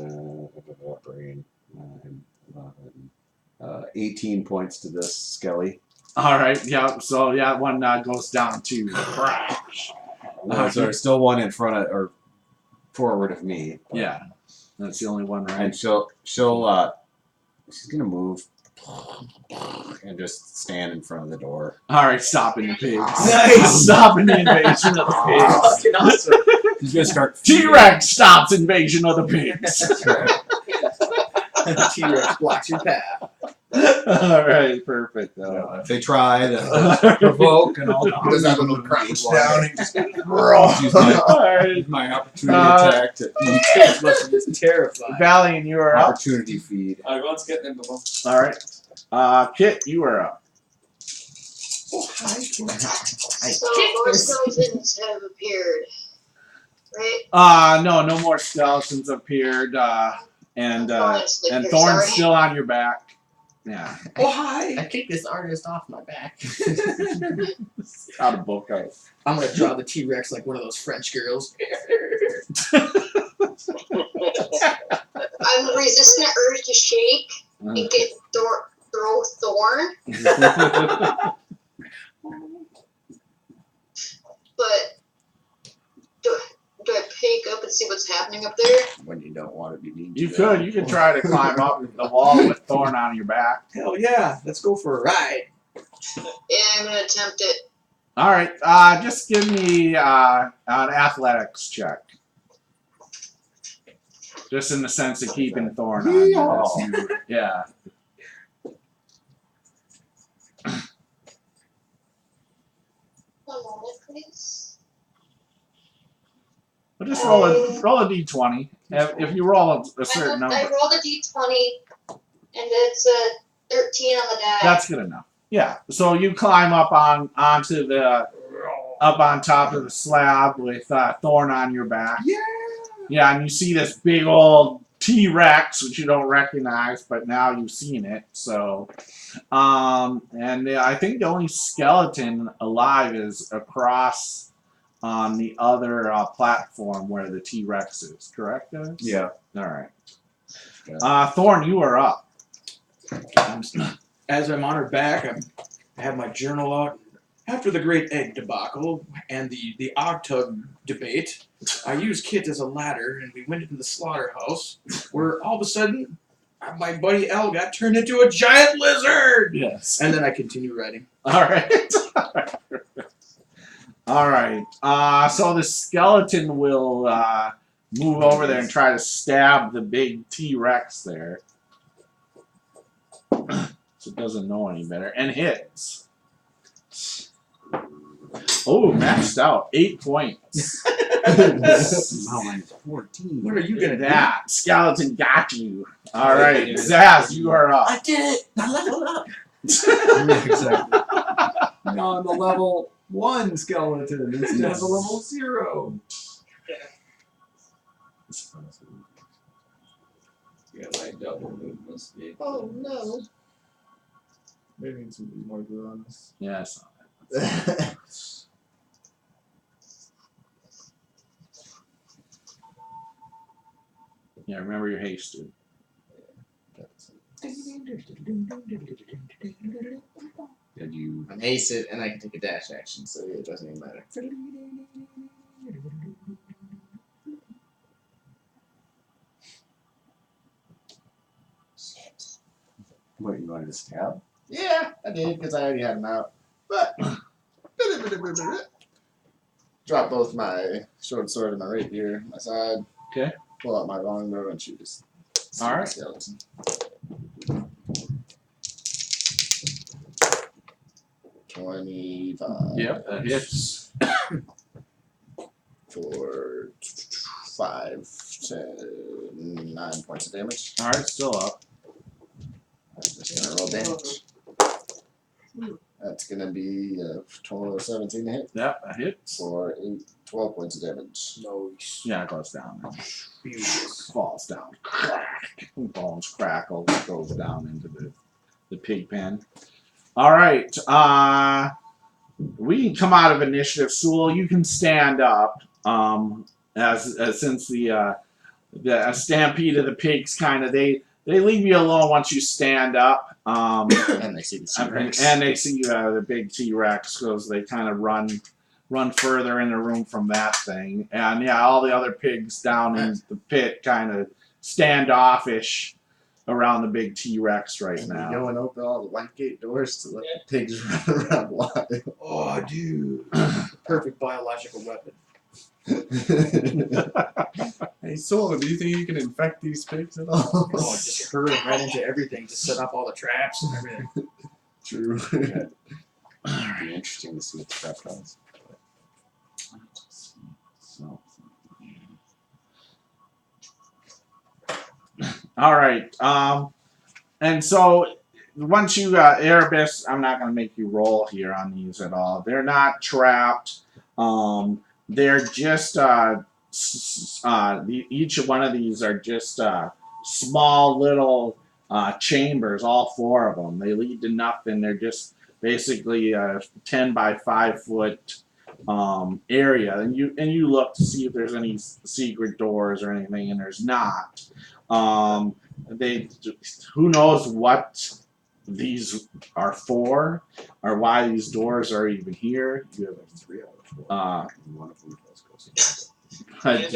brain. 9, 11. 18 points to this skelly. All right, yeah. So yeah, one goes down to crash. So there's still one in front of or forward of me. But- Yeah, that's the only one, right? And she's gonna move and just stand in front of the door. All right, stopping the pigs. Nice! Stopping the invasion of the pigs. Fucking awesome. She's gonna start. T-Rex stops invasion of the pigs. T-Rex blocks your path. All right, perfect. If they try to provoke and all He does that little crouch down and just use All right, my opportunity attack to Pigs must have been terrified. Valiant, you are up. opportunity feed. Let's get them before. All right, Kit, you are up. Oh, hi. So more skeletons have appeared, right? No more skeletons appeared, and Honestly, and you're Thorn's sorry. still on your back. Yeah, Oh, hi. I kicked this artist off my back. out of book out. I'm gonna draw the T-Rex like one of those French girls. I'm resistant urge to shake. But do I peek up and see what's happening up there? When you don't want to be mean. You could try to climb up the wall with Thorn on your back. Hell yeah, let's go for a ride. Yeah, I'm gonna attempt it. All right, just give me an athletics check. Just in the sense of keeping Thorn on you. Yeah. One moment, please. But just roll a d20. If you roll a certain number, I rolled a d20, and it's a 13 on the die. that's good enough. Yeah. So you climb up onto the up on top of the slab with Thorn on your back. Yeah. Yeah, and you see this big old TRex, which you don't recognize, but now you've seen it. So, and I think the only skeleton alive is across on the other platform where the T-Rex is, correct, guys? Yeah. All right. Thorn, you are up. As I'm on her back, I have my journal out. After the Great Egg debacle and the Ogtug debate, I used Kit as a ladder, and we went into the slaughterhouse, where all of a sudden, my buddy Elle got turned into a giant lizard! Yes. And then I continue writing. All right. All right. So the skeleton will move over there and try to stab the big T-Rex there. So it doesn't know any better. And hits. Oh, maxed out. 8 points. Mine's 14. What are you gonna do? That skeleton got you. All right. Zaz, you are up. I did it! I leveled up! Yeah, exactly. I'm on the level 1 skeleton instead of the level 0. You got like double movements. Oh no. Maybe need some more glue on this. Yeah, I saw that. Yeah, remember you're hasted. Did you? I'm hasted, and I can take a dash action, so it doesn't even matter. What, you wanted to stab? Yeah, I did, because I already had them out. But drop both my short sword and my rapier on my side. Okay. Pull out my longbow and shoot this. All right. Skeleton. 25. Yep, that hits. For 5 to 9 points of damage. All right, still up. I'm just gonna roll damage. That's gonna be a total of 17 to hit Yep, that hits. for 12 points of damage. Nice. Yeah, it goes down. Beautiful. Falls down. Crack. Bones crackle. Goes down into the pig pen. All right. We can come out of initiative. Sewell, you can stand up. As since the stampede of the pigs kind of they leave you alone once you stand up. And they see the T-Rex. And they see the big T-Rex because they kind of run further in the room from that thing. And yeah, all the other pigs down in the pit kind of standoffish around the big T-Rex right now. You go and open all the white gate doors to let the pigs run around wild. Oh, dude. Perfect biological weapon. Hey, Soul, do you think you can infect these pigs at all? Oh, just hurrying right into everything to set up all the traps and everything. True. It'd be interesting to see what the trap does. So, all right. And so once you Erebus, I'm not going to make you roll here on these at all. They're not trapped. They're just each one of these are just small little chambers. All 4 of them. They lead to nothing. They're just basically a 10 by 5 foot area, and you look to see if there's any secret doors or anything, and there's not. Who knows what these are for, or why these doors are even here. You have 3 out of 4. And one of them does go somewhere. But,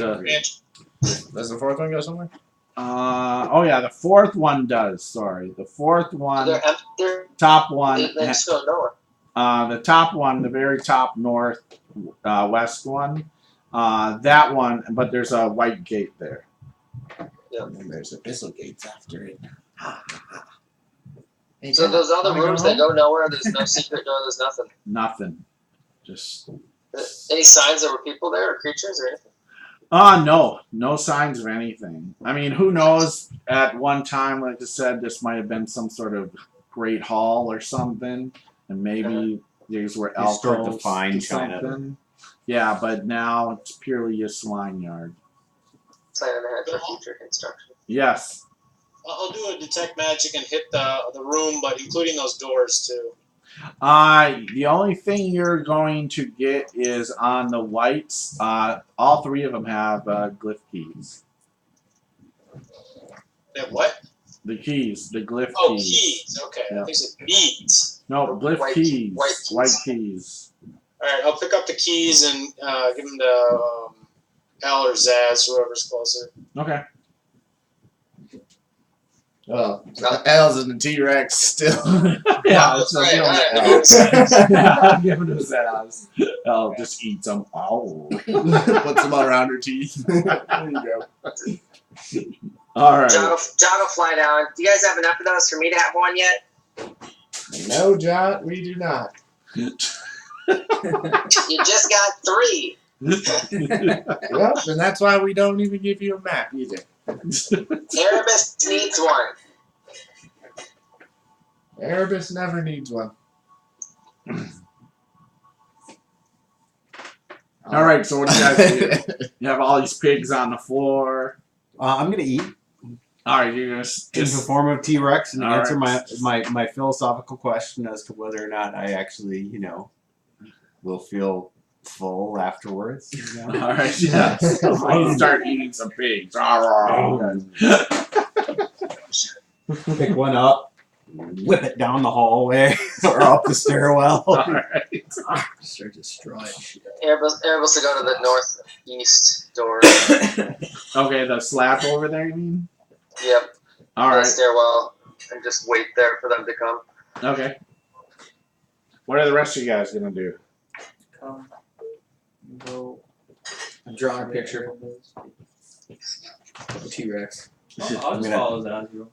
Does the fourth one go somewhere? oh yeah, the fourth one does. Sorry, the fourth one, They're top one. they just don't know The top one, the very top north west one, that one. But there's a white gate there. And there's abyssal gates after it. Hey, So Jack, those other wanna go rooms that home? go nowhere, there's no secret door, there's nothing. Nothing. Just. Any signs there were people there or creatures or anything? No signs of anything. I mean, who knows? At one time, like I said, this might have been some sort of great hall or something, and maybe these were You start to alcoves find or China. something. Yeah, but now it's purely a swine yard. Sign ahead for future construction. Yes. I'll do a detect magic and hit the room, but including those doors too. The only thing you're going to get is on the whites. All 3 of them have glyph keys. They have what? The keys, the glyph Oh, keys. keys. Okay. Yeah. I think it's beads. No, glyph White- keys. white keys. White keys. All right, I'll pick up the keys and give them to Elle or Zaz, whoever's closer. Okay. Well, Elle's in the TRex still. Yeah, That's so right. give All him right. the yeah, give him to Zaz. Elle just eats them. Oh. Puts them all around her teeth. There you go. All right. John will fly down. Do you guys have enough of those for me to have one yet? No, John, we do not. You just got 3. Well, and that's why we don't even give you a map either. Erebus needs one. Erebus never needs one. All right. So what do you guys do? You have all these pigs on the floor. I'm gonna eat All right. You're gonna in the form of T-Rex and All answer right. my philosophical question as to whether or not I actually, will feel full afterwards. All right. Yeah. So you start eating some pigs. Pick one up, whip it down the hallway or up the stairwell. All right. Start destroying shit. Erebus will go to the northeast door. Okay. The slab over there. You mean? Yep. All The right. stairwell, and just wait there for them to come. Okay. What are the rest of you guys gonna do? Go. I'm drawing a picture of a T-Rex. I'll just gonna- follow Zazio.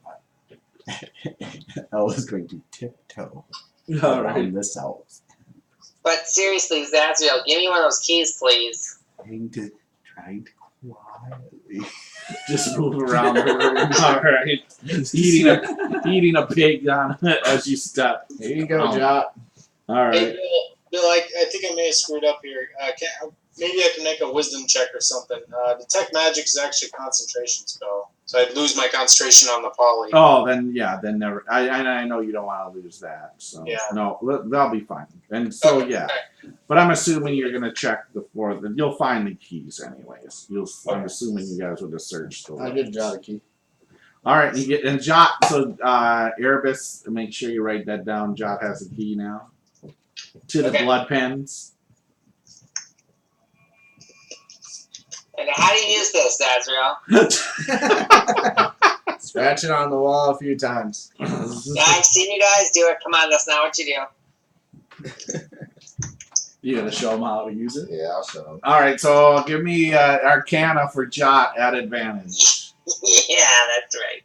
Elle is going to tiptoe All around this house. But seriously, Zaziel, give me one of those keys, please. Trying to quietly. Just move around the room. All right. Eating a pig on as you step. Here you go, Oh. Jot. All Hey, right. Bill, I think I may have screwed up here. Maybe I can make a wisdom check or something. Detect magic is actually a concentration spell, so I'd lose my concentration on the poly. Oh, then never. I know you don't want to lose that. So Yeah. no, that'll be fine. And so Okay. yeah, but I'm assuming you're gonna check the floor. You'll find the keys anyways. I'm assuming you guys would have searched the. I did Jot a key. All right, you get and Jot. So Erebus, make sure you write that down. Jot has a key now to the Okay. blood pens. And how do you use this, Zaziel? Scratch it on the wall a few times. Yeah, I've seen you guys do it. Come on, that's not what you do. You gonna show them how to use it? Yeah, I'll show him. All right, so give me Arcana for Jot at advantage. Yeah, that's right.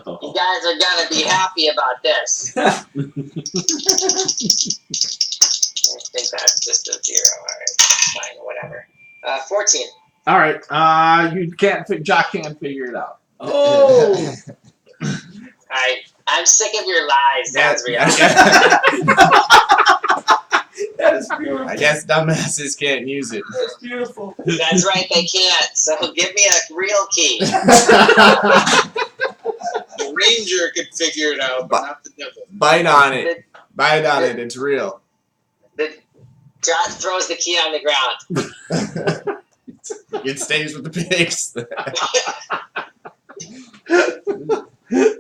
You guys are gonna be happy about this. I think that's just a 0. Alright, fine, whatever. 14. All right, Jot can't figure it out. Oh. Alright, I'm sick of your lies, Zaziel. That is beautiful. I guess dumbasses can't use it. That's beautiful. That's right, they can't. So give me a real key. The ranger could figure it out, but not the devil. Bite on it. Bite on it. It's real. John throws the key on the ground. It stays with the pigs.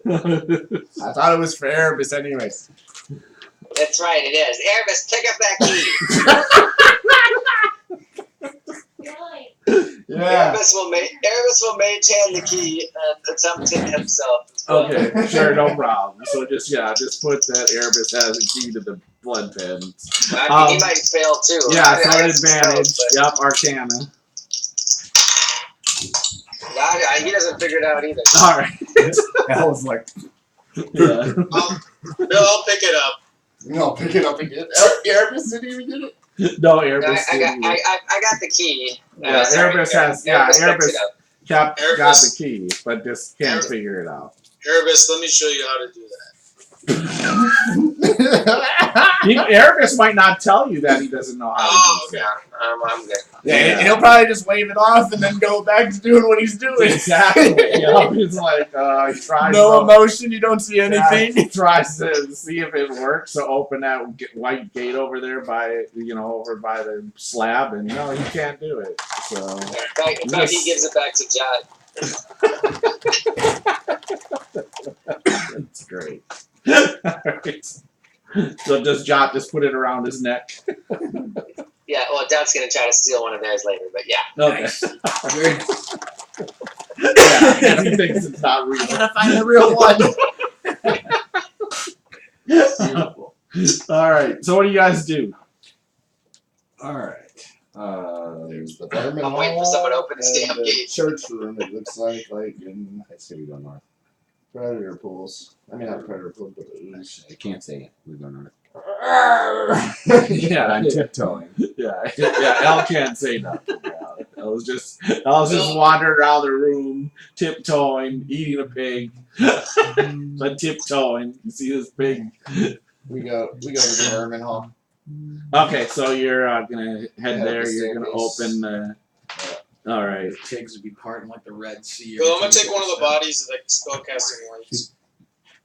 I thought it was for Erebus anyways. That's right, it is. Erebus, pick up that key. Yeah. Erebus will maintain the key and attempt it himself. Okay, sure, no problem. So just put that Erebus has a key to the blood pens. I mean, he might fail too. Yeah, so I an got some advantage. spells, Yep, Arcana. but he doesn't figure it out either. All right. I was like, Yeah. Bill, I'll pick it up. no, pick it up again. Erebus didn't even get it. No, No, Erebus. I got the key. Yeah, Sorry, Erebus has. Yeah, Erebus picks Erebus it up. got the Erebus. key, but just can't figure it out. Erebus, let me show you how to do that. Erebus might not tell you that he doesn't know how to Oh, do okay. I'm good. Yeah, he'll probably just wave it off and then go back to doing what he's doing. Exactly. You know, he's like, he tries. No emotion, you don't see anything. He tries to see if it works. So open that white gate over there by, over by the slab, and no, he can't do it. So In fact, he gives it back to Jot. that's great. Alright. So does Jot just put it around his neck? Yeah, well, Jot's gonna try to steal one of theirs later, but yeah. Okay. Yeah, he thinks it's not real. I gotta find the real one. All right. So what do you guys do? Alright. There's the Vermin I'm waiting for someone to open this and damn the gate. church room, it looks like in I say we go north. predator pools. I mean, not predator pools, but I can't say we go north. Yeah, I'm tiptoeing. yeah. Elle can't say nothing. Elle's just wandering around the room, tiptoeing, eating a pig, but tiptoeing. You see this pig? we go to the Vermin Hall. Okay, so you're gonna head Yeah, there. the You're gonna staircase. open the. All right. Pigs would be parting like the Red Sea. Bill, I'm gonna take one of the bodies of the spellcasting lights.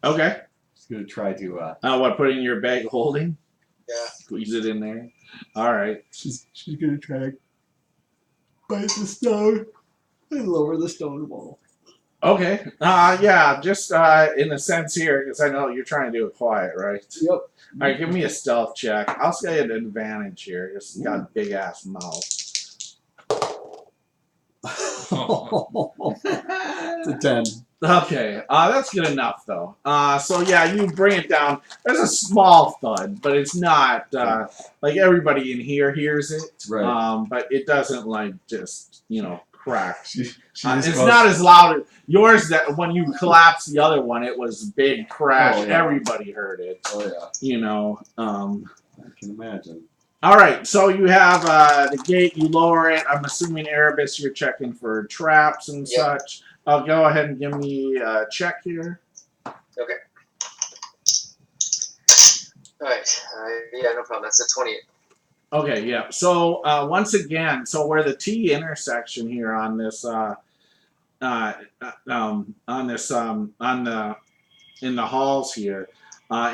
Okay. Just gonna try to What? Put it in your bag of holding. Yeah. Squeeze it in there. All right. She's gonna try to bite the stone and lower the stone wall. Okay. Yeah. Just in a sense here, because I know you're trying to do it quiet, right? Yep. All right. Give me a stealth check. I'll say an advantage here. It's got a big ass mouth. It's a 10. Okay, that's good enough though. So yeah, you bring it down. There's a small thud, but it's not like everybody in here hears it. Right. But it doesn't like just crack. She It's just goes, not as loud as yours. That when you collapsed the other one, it was a big crash. Oh, yeah. Everybody heard it. Oh yeah. I can imagine. All right, so you have the gate. You lower it. I'm assuming Erebus, you're checking for traps and Yep. such. I'll go ahead and give me a check here. Okay. Alright. Yeah, no problem. That's a 28. Okay, yeah. So once again, so where the T intersection here on this in the halls here,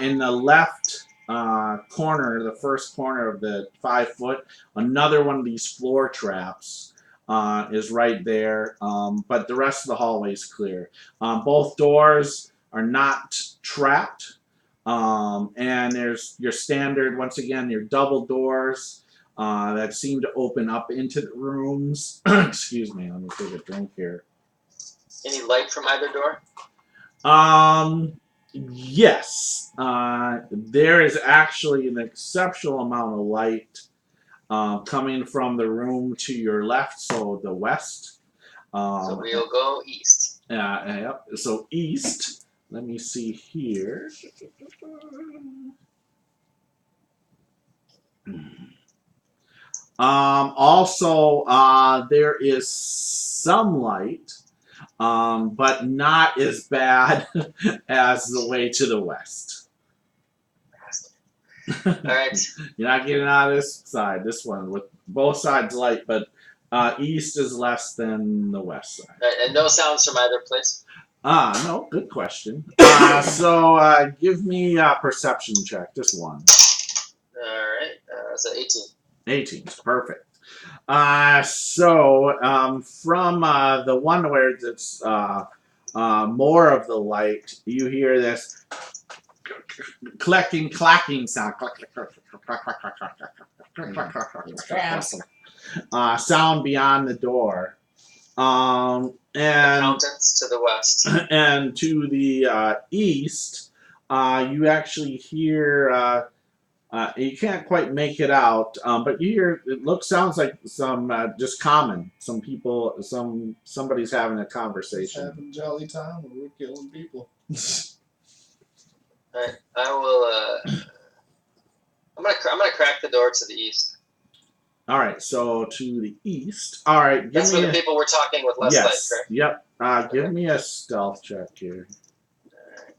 in the left corner, the first corner of the 5 foot, another one of these floor traps is right there. But the rest of the hallway is clear. Both doors are not trapped. And there's your standard, once again, your double doors that seem to open up into the rooms. Excuse me, let me take a drink here. Any light from either door? Yes. There is actually an exceptional amount of light coming from the room to your left, so the west. So we'll go east. Yep. So east. Let me see here. Also, there is some light, but not as bad as the way to the west. Alright. You're not getting out of this side, this one, with both sides light, but east is less than the west side. And no sounds from either place? No, good question. So give me a perception check, just one. Alright. So 18. 18, perfect. So from the one where it's more of the light, you hear this clacking sound. Sound beyond the door. And Mountains to the west. and to the east, you actually hear. You can't quite make it out, but you hear. Sounds like some just common. Some people. Somebody's having a Just conversation. having a jolly time when we're killing people. Alright, I will. I'm gonna crack the door to the east. All right, so to the east. All right, give That's me where the people were talking with less light, yes. correct? Yep. Give me a stealth check here.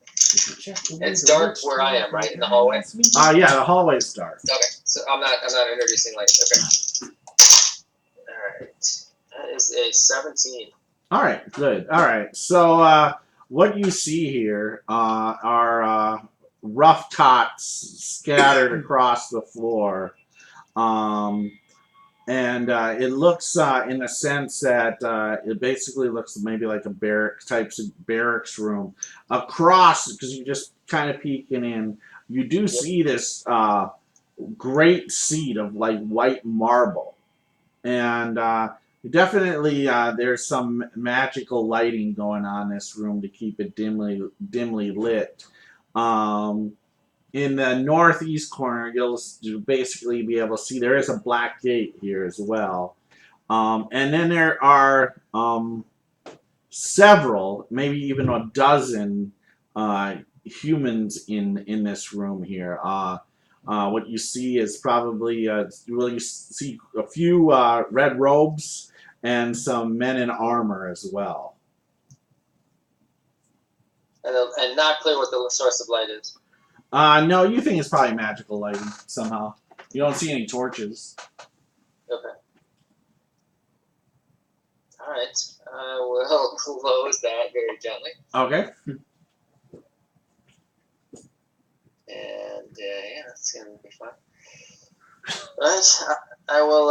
It's dark where I am, right in the hallway. Yeah, the hallway's dark. Okay, so I'm not introducing light. Okay. All right, that is a 17. All right, good. All right, so what you see here are rough tots scattered across the floor, and it looks, in a sense that it basically looks maybe like a barracks room. Across, because you're just kind of peeking in, you do see this great seat of like white marble, and definitely there's some magical lighting going on in this room to keep it dimly lit. In the northeast corner, you'll basically be able to see there is a black gate here as well. And then there are several, maybe even a dozen humans in this room here. What you see is probably, you see a few red robes and some men in armor as well. And not clear what the source of light is. No, you think it's probably magical lighting somehow. You don't see any torches. Okay. All right. I will close that very gently. Okay. And yeah, that's gonna be fun. All right. I will.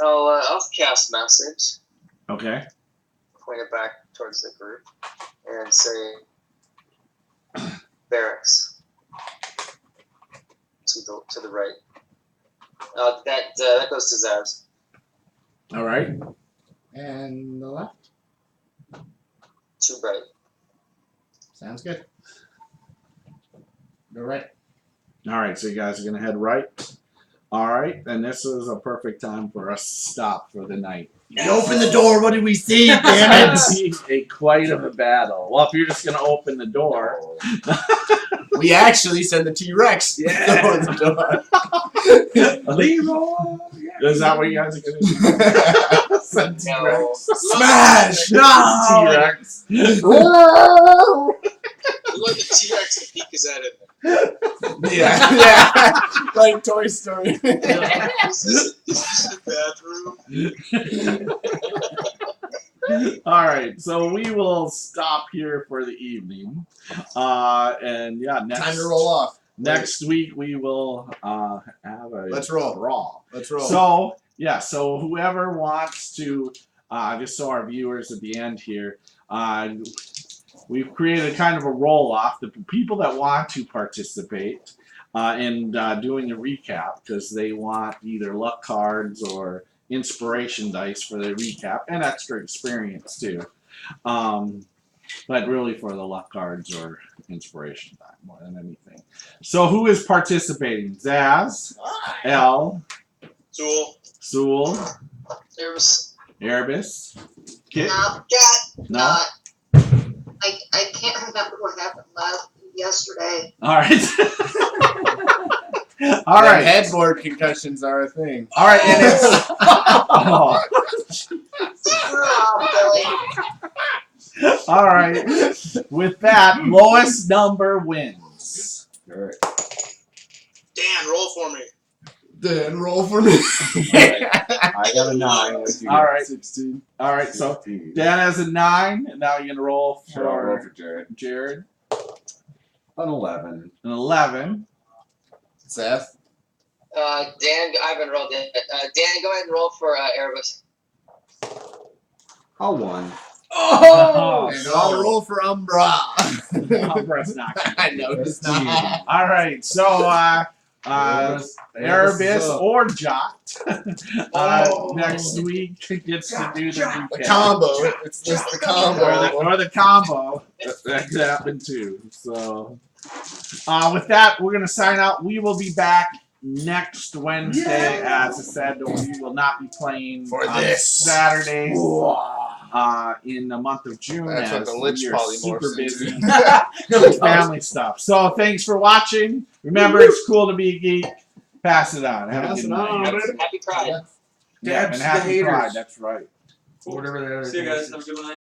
I'll cast message. Okay. Point it back towards the group and say barracks. To the right. That goes to Zav's. All right. And the left. Too bright. Sounds good. Go right. All right. So you guys are gonna head right. All right. And this is a perfect time for us to stop for the night. You open the door. What do we see? Damn it! Quite of a battle. Well, if you're just gonna open the door. We actually send the TRex. Yeah. Through the door. Leroy. Is that what you guys are gonna do? Send T-Rex. Smash! No! T-Rex. You let the T-Rex peek his head in there. Yeah. Like Toy Story. Is this the bathroom? All right, so we will stop here for the evening, and yeah, Time to roll off. Next week we will have a Let's roll. brawl. Let's roll. So yeah, so whoever wants to, just so our viewers at the end here, we've created kind of a roll off. The people that want to participate in doing a recap because they want either luck cards or inspiration dice for the recap and extra experience too, but really for the luck cards or inspiration die more than anything. So who is participating? Zaz, Elle, Sewell, Erebus, Kit. No. I can't remember what happened yesterday. All right. All right. Headboard concussions are a thing. All right, and it's. Oh. Screw off, Billy. All right. With that, lowest number wins. All right. Dan, roll for me. Then roll for me. I got a 9. All right. 16. All right, so 15. Dan has a 9, and now you're gonna roll Sure, I'll roll for for Jared. Jared. An 11. An 11. Seth. Dan, I haven't rolled yet. Dan, go ahead and roll for Erebus. A 1. Oh! And I'll roll for Umbra. Umbra's not gonna I know it's 15. not. All right, so Erebus or Jot next week gets to do the The recap. combo. It's just the combo. Or the combo. That could happen too. So, with that, we're going to sign out. We will be back next Wednesday. As I said, we will not be playing For on this. Saturdays in the month of June. That's what as the Lich we are super polymorphs busy into. with family stuff. So, thanks for watching. Remember, it's cool to be a geek. Pass it on. Have a Pass good it on. night. Happy Pride. Yeah, Dabs and to the happy haters. Pride. That's right. Whatever that See you is. guys. Have a good night.